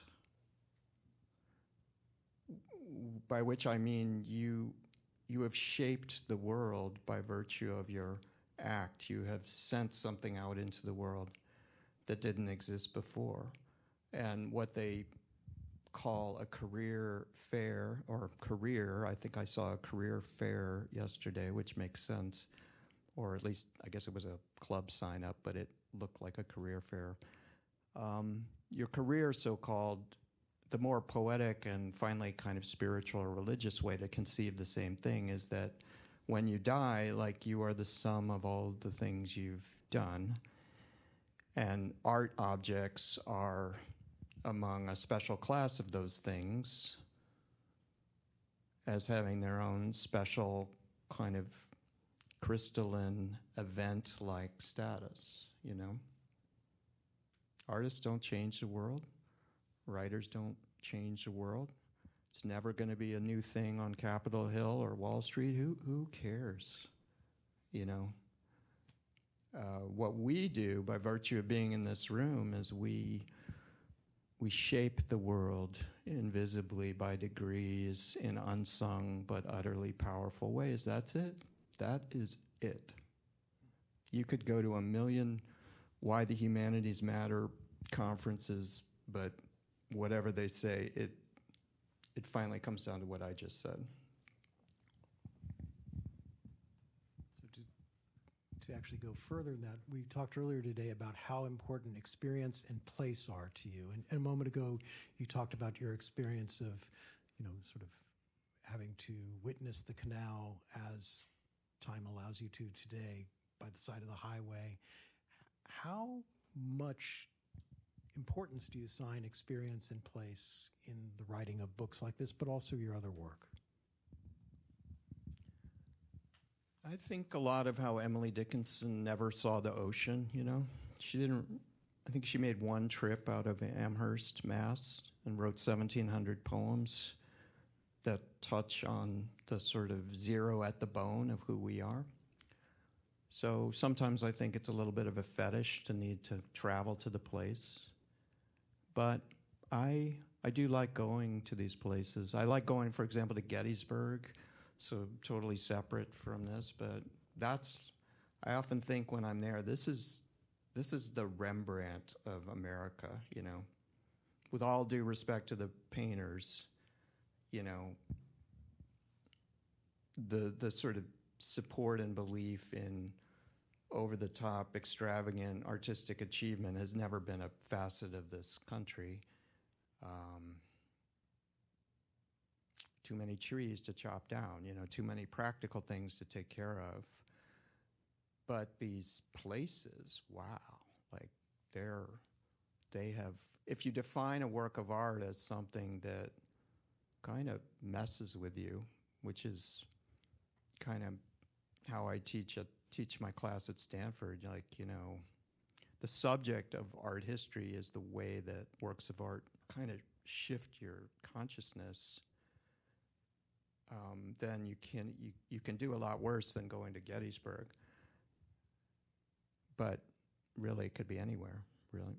By which I mean you have shaped the world by virtue of your act. You have sent something out into the world that didn't exist before. And what they call a career fair, or career, I think I saw a career fair yesterday, which makes sense, or at least I guess it was a club sign up, but it looked like a career fair. Your career, so-called, the more poetic and finally kind of spiritual or religious way to conceive the same thing is that when you die, like, you are the sum of all the things you've done, and art objects are among a special class of those things as having their own special kind of crystalline event-like status, you know? Artists don't change the world. Writers don't change the world. It's never going to be a new thing on Capitol Hill or Wall Street. Who cares? You know? What we do by virtue of being in this room is we shape the world invisibly by degrees in unsung but utterly powerful ways. That's it. That is it. You could go to 1 million Why the Humanities Matter conferences, but whatever they say, it finally comes down to what I just said. So to actually go further than that, we talked earlier today about how important experience and place are to you. And a moment ago, you talked about your experience of, you know, sort of having to witness the canal as time allows you to today by the side of the highway. How much importance do you assign experience and place in the writing of books like this, but also your other work? I think a lot of how Emily Dickinson never saw the ocean, you know? I think she made one trip out of Amherst, Mass, and wrote 1,700 poems that touch on the sort of zero at the bone of who we are. So sometimes I think it's a little bit of a fetish to need to travel to the place. But I do like going to these places. I like going, for example, to Gettysburg, so totally separate from this, but I often think when I'm there, this is the Rembrandt of America, you know. With all due respect to the painters, you know, the sort of support and belief in over-the-top, extravagant artistic achievement has never been a facet of this country. Too many trees to chop down, you know, too many practical things to take care of. But these places, wow, like they have, if you define a work of art as something that kind of messes with you, which is kind of how I teach my class at Stanford, like, you know, the subject of art history is the way that works of art kind of shift your consciousness. Then you can do a lot worse than going to Gettysburg. But really, it could be anywhere, really.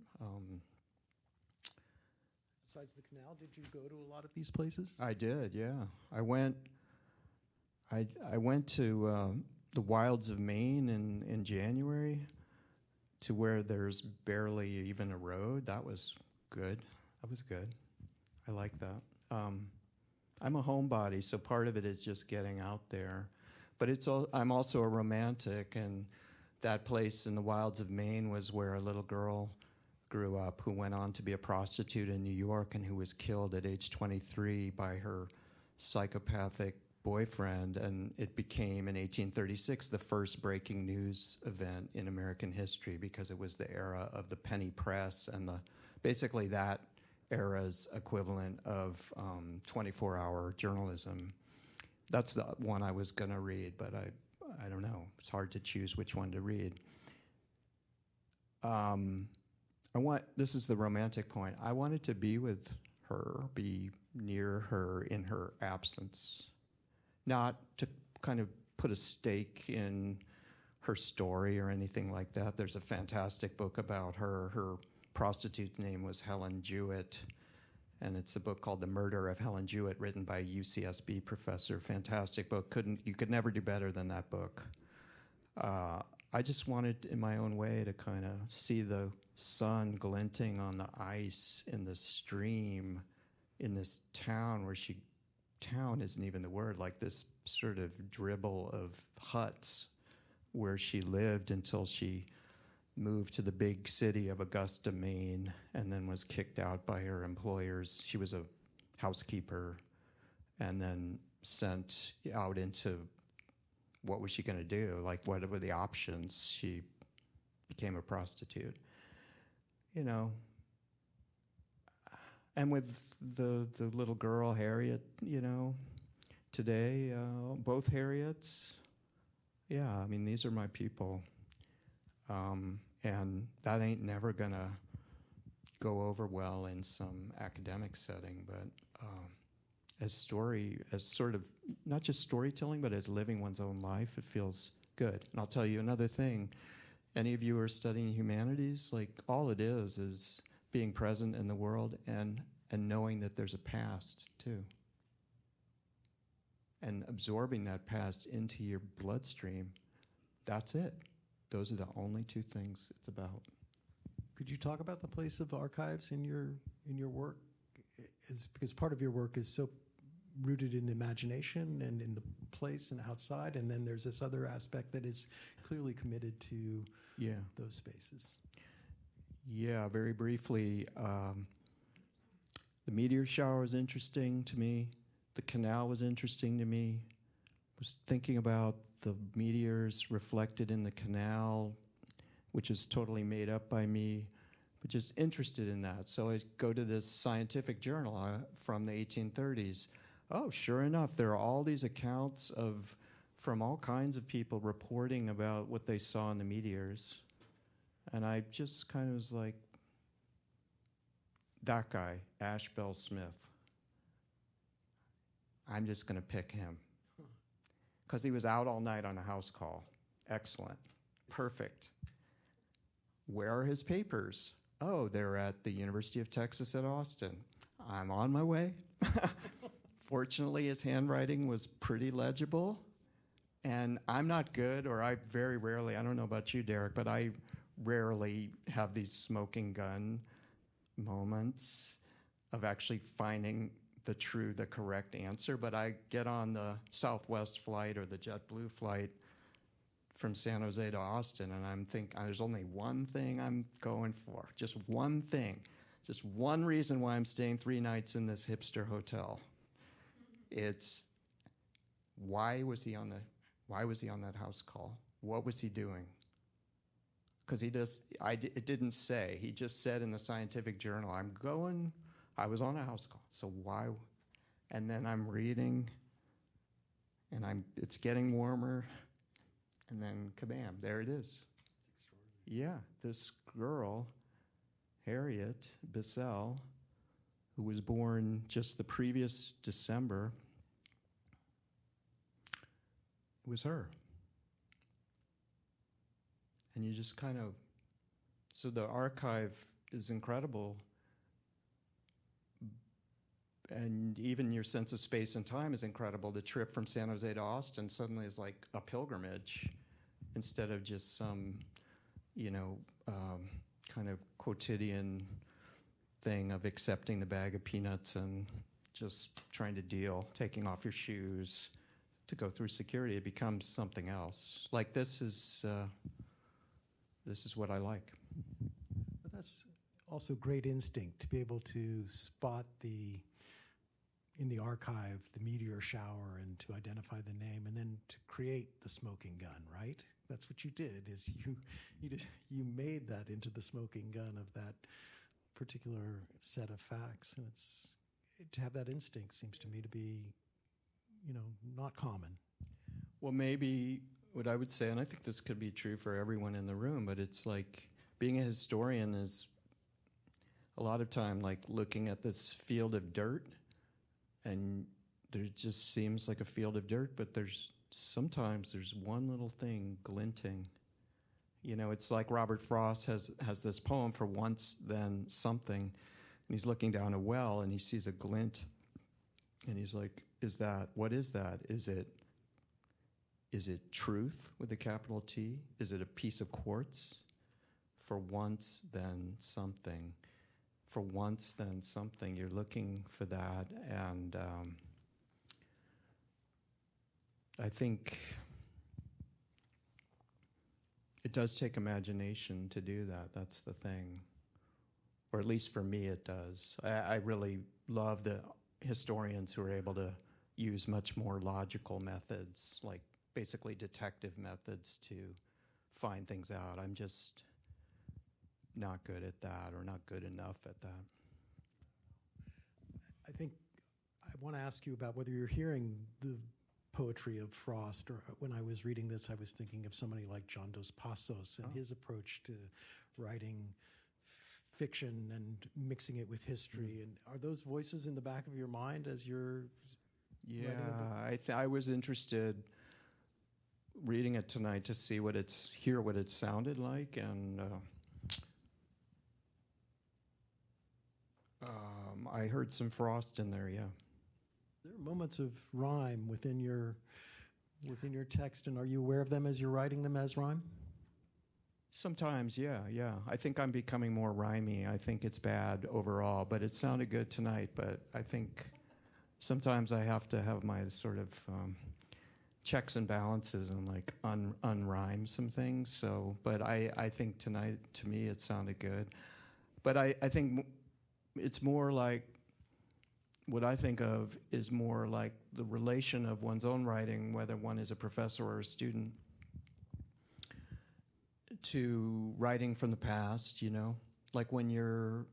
Besides the canal, did you go to a lot of these places? I did, yeah. I went to the wilds of Maine in January, to where there's barely even a road. That was good. I like that. I'm a homebody, so part of it is just getting out there. But I'm also a romantic, and that place in the wilds of Maine was where a little girl grew up who went on to be a prostitute in New York and who was killed at age 23 by her psychopathic boyfriend, and it became, in 1836, the first breaking news event in American history because it was the era of the penny press and basically that era's equivalent of 24-hour journalism. That's the one I was going to read, but I don't know. It's hard to choose which one to read. This is the romantic point. I wanted to be with her, be near her in her absence, not to kind of put a stake in her story or anything like that. There's a fantastic book about her. Her prostitute's name was Helen Jewett, and it's a book called The Murder of Helen Jewett, written by a UCSB professor. Fantastic book. You could never do better than that book. I just wanted, in my own way, to kind of see the sun glinting on the ice in the stream in this town where town isn't even the word, like this sort of dribble of huts where she lived until she moved to the big city of Augusta, Maine, and then was kicked out by her employers. She was a housekeeper, and then sent out into, what was she going to do? Like, what were the options? She became a prostitute. You know, and with the little girl, Harriet, you know, today, both Harriets, yeah, I mean, these are my people. And that ain't never gonna go over well in some academic setting, but as sort of, not just storytelling, but as living one's own life, it feels good. And I'll tell you another thing. Any of you who are studying humanities, like, all it is being present in the world and knowing that there's a past, too. And absorbing that past into your bloodstream, that's it. Those are the only two things it's about. Could you talk about the place of archives in your work? Because part of your work is so rooted in imagination and in the place and outside, and then there's this other aspect that is clearly committed to those spaces. Yeah, very briefly, the meteor shower was interesting to me. The canal was interesting to me. I was thinking about the meteors reflected in the canal, which is totally made up by me, but just interested in that. So I go to this scientific journal from the 1830s. Oh, sure enough, there are all these accounts from all kinds of people reporting about what they saw in the meteors. And I just kind of was like, that guy, Ashbel Smith, I'm just going to pick him. Because he was out all night on a house call. Excellent. Perfect. Where are his papers? Oh, they're at the University of Texas at Austin. I'm on my way. Fortunately, his handwriting was pretty legible. And I'm not good, or I very rarely, I don't know about you, Derrick, but I rarely have these smoking gun moments of actually finding the correct answer. But I get on the Southwest flight or the JetBlue flight from San Jose to Austin, and I'm thinking, there's only one thing I'm going for, just one thing, just one reason why I'm staying 3 nights in this hipster hotel. It's why was he on that house call? What was he doing? Because it didn't say. He just said in the scientific journal, I was on a house call, so why? And then I'm reading, and it's getting warmer, and then kabam, there it is. Yeah, this girl, Harriet Bissell, who was born just the previous December, it was her. And you just kind of, so the archive is incredible, and even your sense of space and time is incredible. The trip from San Jose to Austin suddenly is like a pilgrimage instead of just some, kind of quotidian thing of accepting the bag of peanuts and just trying to taking off your shoes to go through security. It becomes something else. Like this is what I like. But that's also great instinct to be able to spot in the archive, the meteor shower, and to identify the name, and then to create the smoking gun, right? That's what you did, is you made that into the smoking gun of that particular set of facts. And to have that instinct seems to me to be, not common. Well, maybe what I would say, and I think this could be true for everyone in the room, but it's like being a historian is a lot of time like looking at this field of dirt, and there just seems like a field of dirt, but sometimes there's one little thing glinting. It's like Robert Frost has this poem, For Once Then Something, and he's looking down a well and he sees a glint, and he's like, what is that? Is it truth with a capital T? Is it a piece of quartz? For once, then something. For once, then something. You're looking for that, and I think It does take imagination to do that. That's the thing. Or at least for me, it does. I really love the historians who are able to use much more logical methods, like basically detective methods to find things out. I'm just not good at that, or not good enough at that. I think I want to ask you about whether you're hearing the poetry of Frost, or when I was reading this, I was thinking of somebody like John Dos Passos and his approach to writing fiction and mixing it with history. And are those voices in the back of your mind as you're writing a book? I was interested reading it tonight to see hear what it sounded like, and I heard some Frost in there. Yeah. There are moments of rhyme within your text, and are you aware of them as you're writing them as rhyme? Sometimes, yeah. I think I'm becoming more rhymey. I think it's bad overall, but it sounded good tonight. But I think sometimes I have to have my sort of checks and balances and like unrhyme some things. So, but I think tonight, to me, it sounded good. But I think it's more like, what I think of is more like the relation of one's own writing, whether one is a professor or a student, to writing from the past, you know? Like when you're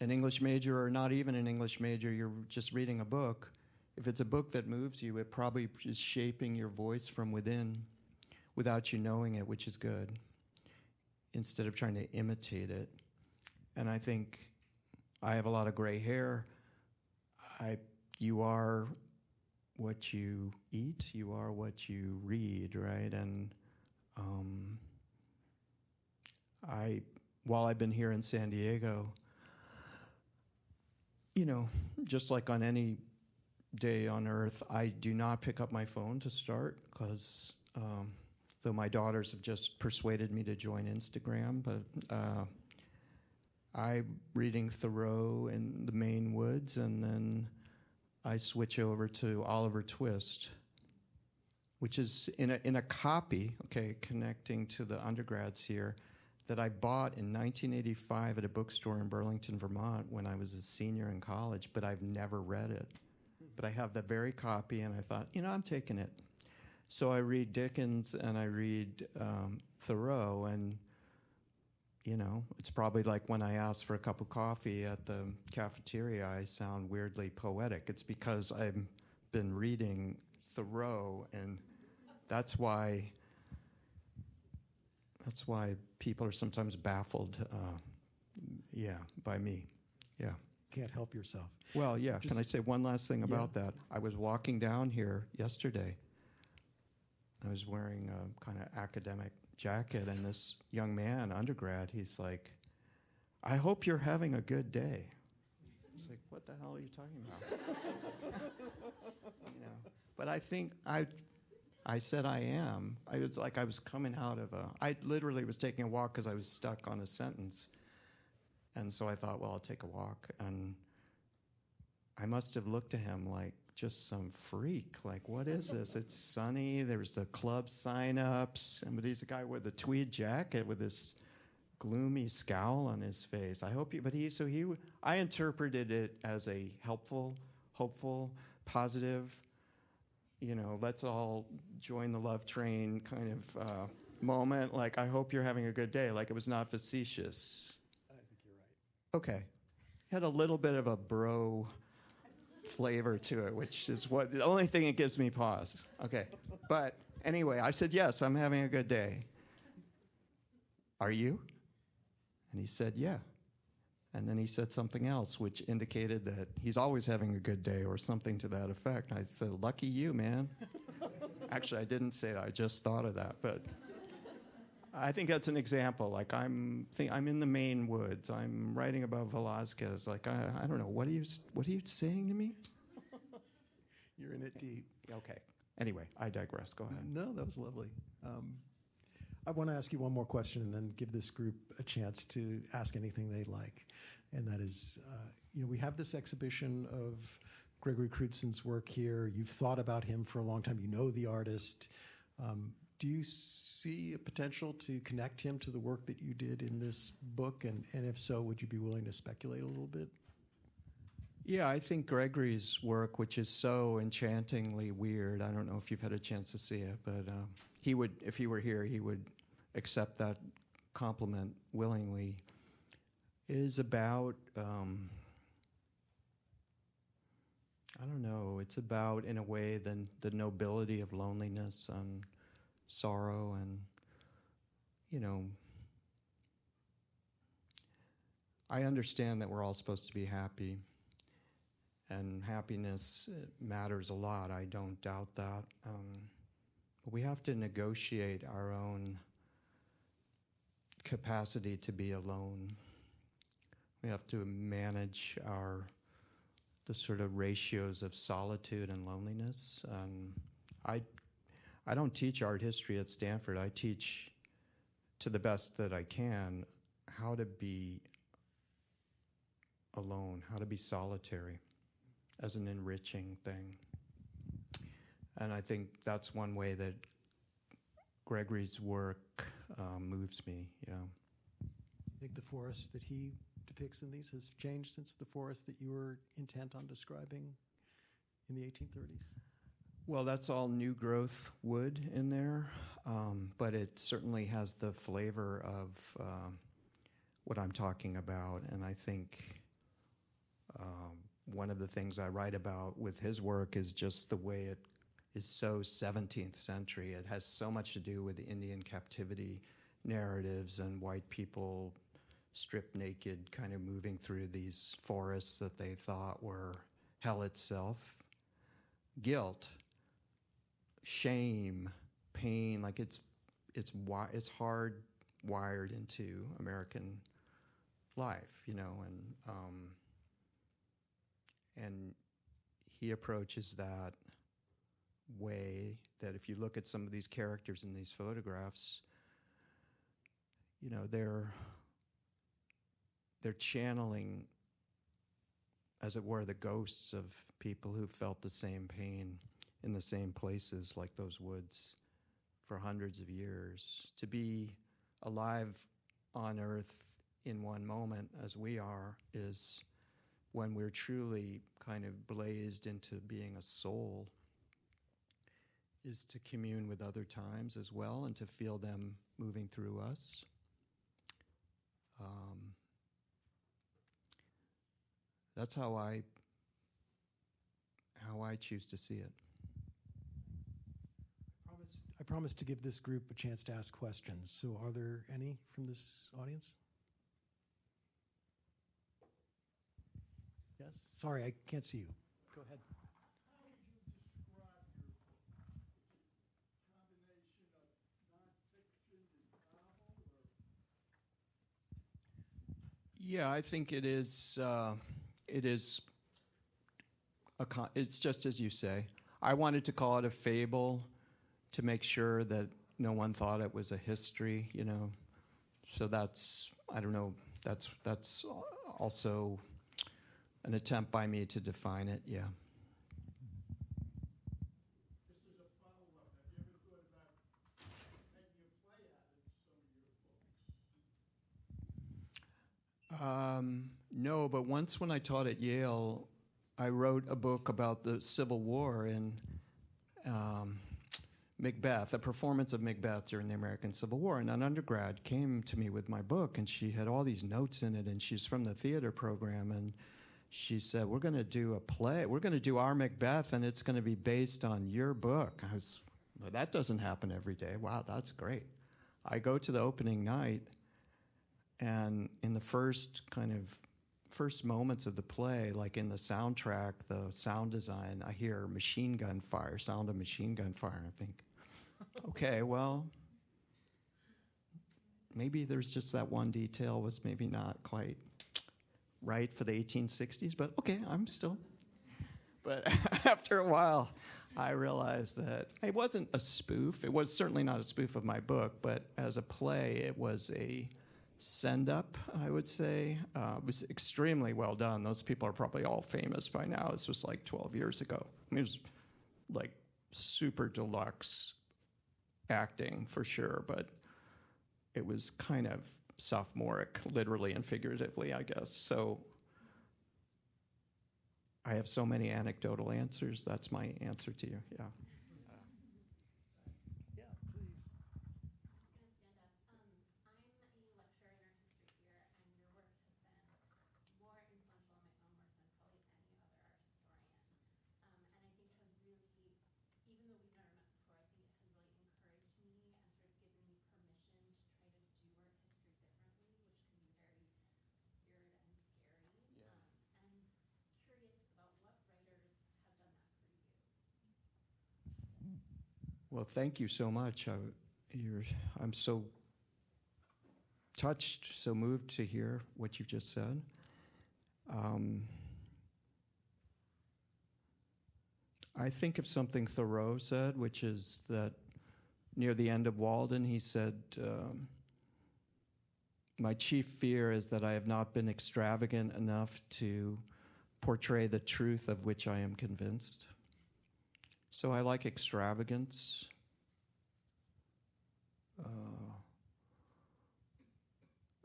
an English major or not even an English major, you're just reading a book. If it's a book that moves you, it probably is shaping your voice from within without you knowing it, which is good, instead of trying to imitate it. And I think I have a lot of gray hair. You are what you eat, you are what you read, right? And while I've been here in San Diego, you know, just like on any day on earth, I do not pick up my phone to start, because though my daughters have just persuaded me to join Instagram, but I'm reading Thoreau in the Maine woods, and then I switch over to Oliver Twist, which is in a copy, okay, connecting to the undergrads here, that I bought in 1985 at a bookstore in Burlington, Vermont, when I was a senior in college, but I've never read it. But I have the very copy, and I thought, you know, I'm taking it. So I read Dickens and I read Thoreau, and you know, it's probably like when I ask for a cup of coffee at the cafeteria, I sound weirdly poetic. It's because I've been reading Thoreau, and that's why people are sometimes baffled, by me. Yeah. Can't help yourself. Well, yeah. Can I say one last thing about that? I was walking down here yesterday. I was wearing a kind of academic jacket, and this young man, undergrad, he's like, "I hope you're having a good day." It's like, what the hell are you talking about? You know, but I think I said I am. It's like I was coming out of I literally was taking a walk because I was stuck on a sentence. And so I thought, well, I'll take a walk. And I must have looked at him like just some freak. Like, what is this? It's sunny. There's the club sign-ups. And but he's a guy with a tweed jacket with this gloomy scowl on his face. I hope you, but I interpreted it as a helpful, hopeful, positive, you know, let's all join the love train kind of moment. Like, I hope you're having a good day. Like, it was not facetious. I think you're right. Okay. Had a little bit of a bro flavor to it, which is the only thing that gives me pause. Okay. But anyway, I said, yes, I'm having a good day. Are you? And he said, yeah. And then he said something else, which indicated that he's always having a good day or something to that effect. I said, lucky you, man. Actually, I didn't say that. I just thought of that. But I think that's an example. Like, I'm in the Maine woods. I'm writing about Velazquez. Like, I don't know. What are you saying to me? You're in it deep. Okay. Anyway, I digress. Go ahead. No, that was lovely. I want to ask you one more question and then give this group a chance to ask anything they'd like. And that is, you know, we have this exhibition of Gregory Crewdson's work here. You've thought about him for a long time. You know the artist. Do you see a potential to connect him to the work that you did in this book? And if so, would you be willing to speculate a little bit? Yeah, I think Gregory's work, which is so enchantingly weird, I don't know if you've had a chance to see it, but he would, if he were here, he would accept that compliment willingly, is about, I don't know, it's about, in a way, the nobility of loneliness and sorrow and, I understand that we're all supposed to be happy, and happiness matters a lot. I don't doubt that. But we have to negotiate our own capacity to be alone. We have to manage the sort of ratios of solitude and loneliness. I don't teach art history at Stanford. I teach, to the best that I can, how to be alone, how to be solitary as an enriching thing. And I think that's one way that Gregory's work moves me, yeah. I think the forest that he depicts in these has changed since the forest that you were intent on describing in the 1830s? Well, that's all new growth wood in there, but it certainly has the flavor of what I'm talking about. And I think one of the things I write about with his work is just the way it is so 17th century. It has so much to do with the Indian captivity narratives and white people stripped naked kind of moving through these forests that they thought were hell itself. Guilt, shame, pain, like it's hard wired into American life, and he approaches that way that if you look at some of these characters in these photographs, they're channeling, as it were, the ghosts of people who felt the same pain in the same places like those woods for hundreds of years. To be alive on Earth in one moment, as we are, is when we're truly kind of blazed into being a soul, is to commune with other times as well and to feel them moving through us. That's how I choose to see it. I promised to give this group a chance to ask questions. So are there any from this audience? Yes? Sorry, I can't see you. Go ahead. How would you describe your book? Is it a combination of nonfiction and novel, or? Yeah, I think it is. It's just as you say. I wanted to call it a fable to make sure that no one thought it was a history, So that's, I don't know, that's also an attempt by me to define it, yeah. Just as a follow-up, have you ever thought about taking a play out of some of your books? No, but once when I taught at Yale, I wrote a book about the Civil War and Macbeth, a performance of Macbeth during the American Civil War. And an undergrad came to me with my book, and she had all these notes in it, and she's from the theater program, and she said, we're going to do a play. We're going to do our Macbeth, and it's going to be based on your book. I was, well, that doesn't happen every day. Wow, that's great. I go to the opening night, and in the first moments of the play, like in the soundtrack, the sound design, I hear machine gun fire, sound of machine gun fire. I think, okay, well, maybe there's just that one detail was maybe not quite right for the 1860s, but okay, but after a while, I realized that it wasn't a spoof. It was certainly not a spoof of my book, but as a play, it was a send-up, I would say. It was extremely well done. Those people are probably all famous by now. This was like 12 years ago. I mean, it was like super deluxe acting for sure, but it was kind of sophomoric, literally and figuratively, I guess. So I have so many anecdotal answers. That's my answer to you. Yeah. Yeah, please. Well, thank you so much. I'm so touched, so moved to hear what you've just said. I think of something Thoreau said, which is that near the end of Walden, he said, my chief fear is that I have not been extravagant enough to portray the truth of which I am convinced. So I like extravagance.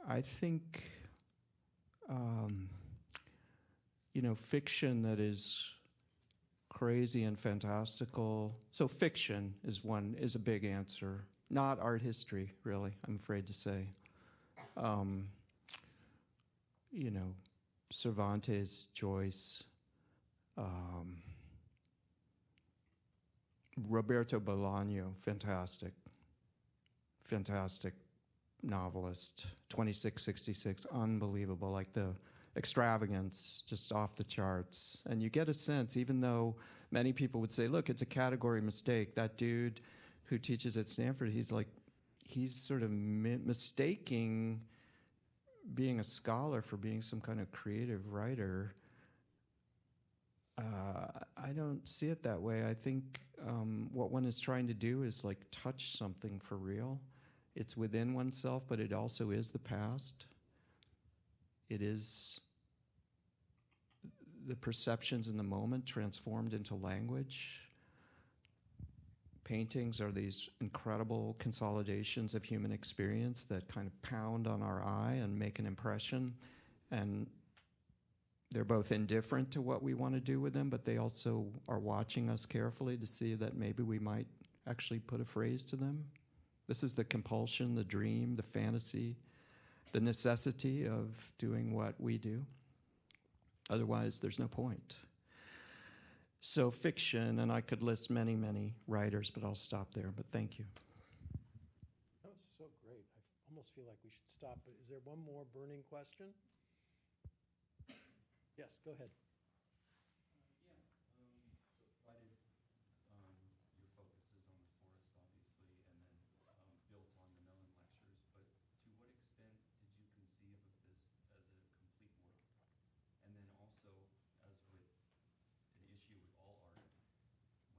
I think, fiction that is crazy and fantastical. So fiction is a big answer. Not art history, really, I'm afraid to say. Cervantes, Joyce, Roberto Bolaño, fantastic novelist. 2666, unbelievable, like the extravagance, just off the charts. And you get a sense, even though many people would say, look, it's a category mistake. That dude who teaches at Stanford, he's sort of mistaking being a scholar for being some kind of creative writer. I don't see it that way. I think what one is trying to do is like touch something for real. It's within oneself, but it also is the past. It is the perceptions in the moment transformed into language. Paintings are these incredible consolidations of human experience that kind of pound on our eye and make an impression. And they're both indifferent to what we want to do with them, but they also are watching us carefully to see that maybe we might actually put a phrase to them. This is the compulsion, the dream, the fantasy, the necessity of doing what we do. Otherwise, there's no point. So fiction, and I could list many, many writers, but I'll stop there. But thank you. That was so great. I almost feel like we should stop, but is there one more burning question? Yes, go ahead. So why did your focus is on the forest, obviously, and then built on the Mellon Lectures, but to what extent did you conceive of this as a complete work? And then also, as with an issue with all art,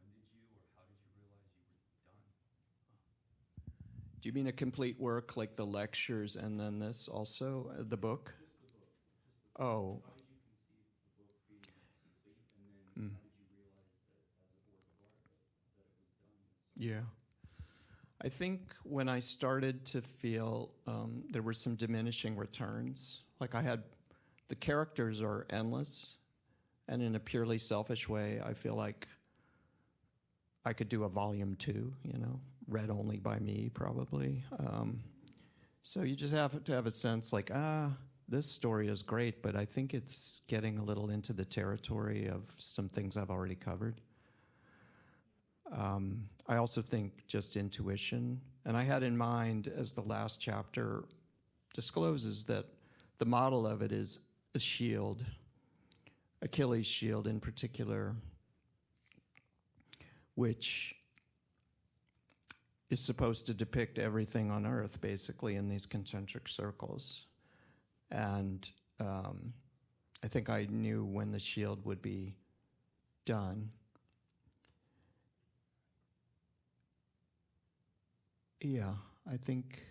when did you or how did you realize you were done? Do you mean a complete work like the lectures and then this also, the book? Just the book. Oh. How did you conceive the book being complete, and then how did you realize that as a work of art that it was done? Yeah. I think when I started to feel there were some diminishing returns, like the characters are endless, and in a purely selfish way, I feel like I could do a volume 2, read only by me probably. So you just have to have a sense like, this story is great, but I think it's getting a little into the territory of some things I've already covered. I also think just intuition. And I had in mind, as the last chapter discloses, that the model of it is a shield, Achilles' shield in particular, which is supposed to depict everything on Earth, basically, in these concentric circles. And I think I knew when the shield would be done. Yeah, I think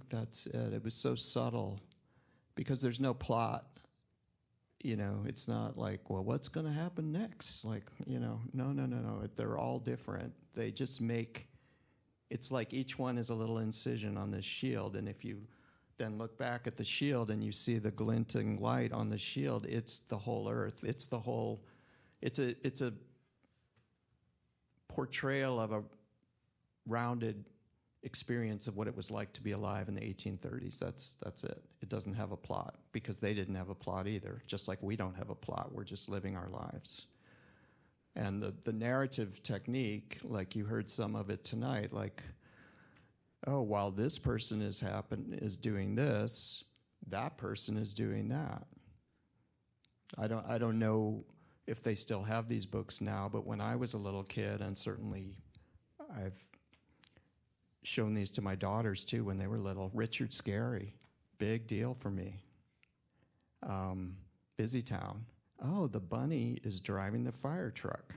that's it. It was so subtle because there's no plot. It's not like, well, what's going to happen next? Like, no. They're all different. They just make it's like each one is a little incision on this shield, and if you then look back at the shield and you see the glinting light on the shield, it's the whole Earth. It's a portrayal of a rounded experience of what it was like to be alive in the 1830s. That's it. It doesn't have a plot, because they didn't have a plot either, just like we don't have a plot. We're just living our lives. And the narrative technique, like you heard some of it tonight, like, oh, while this person is doing this, that person is doing that. I don't know if they still have these books now, but when I was a little kid, and certainly I've shown these to my daughters too when they were little. Richard Scarry, big deal for me. Busy Town. Oh, the bunny is driving the fire truck.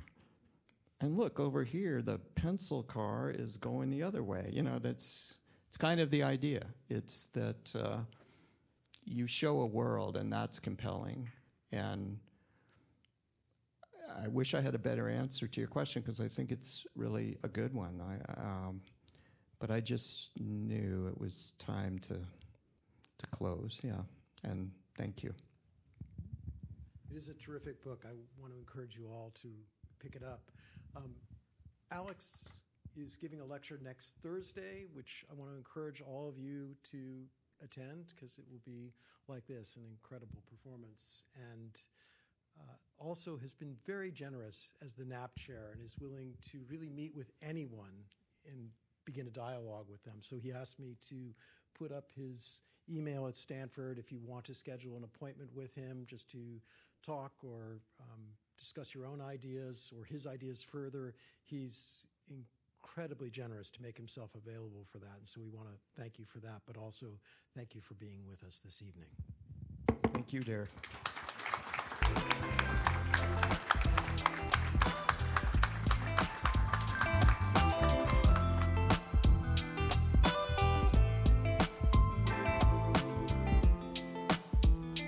And look, over here, the pencil car is going the other way. You know, it's kind of the idea. It's that you show a world, and that's compelling. And I wish I had a better answer to your question, because I think it's really a good one. But I just knew it was time to close, yeah. And thank you. It is a terrific book. I want to encourage you all to pick it up. Alex is giving a lecture next Thursday, which I want to encourage all of you to attend, because it will be like this, an incredible performance. And also has been very generous as the Knapp Chair, and is willing to really meet with anyone and begin a dialogue with them. So he asked me to put up his email at Stanford if you want to schedule an appointment with him just to talk or discuss your own ideas or his ideas further. He's incredibly generous to make himself available for that. And so we want to thank you for that, but also thank you for being with us this evening. Thank you, Derrick.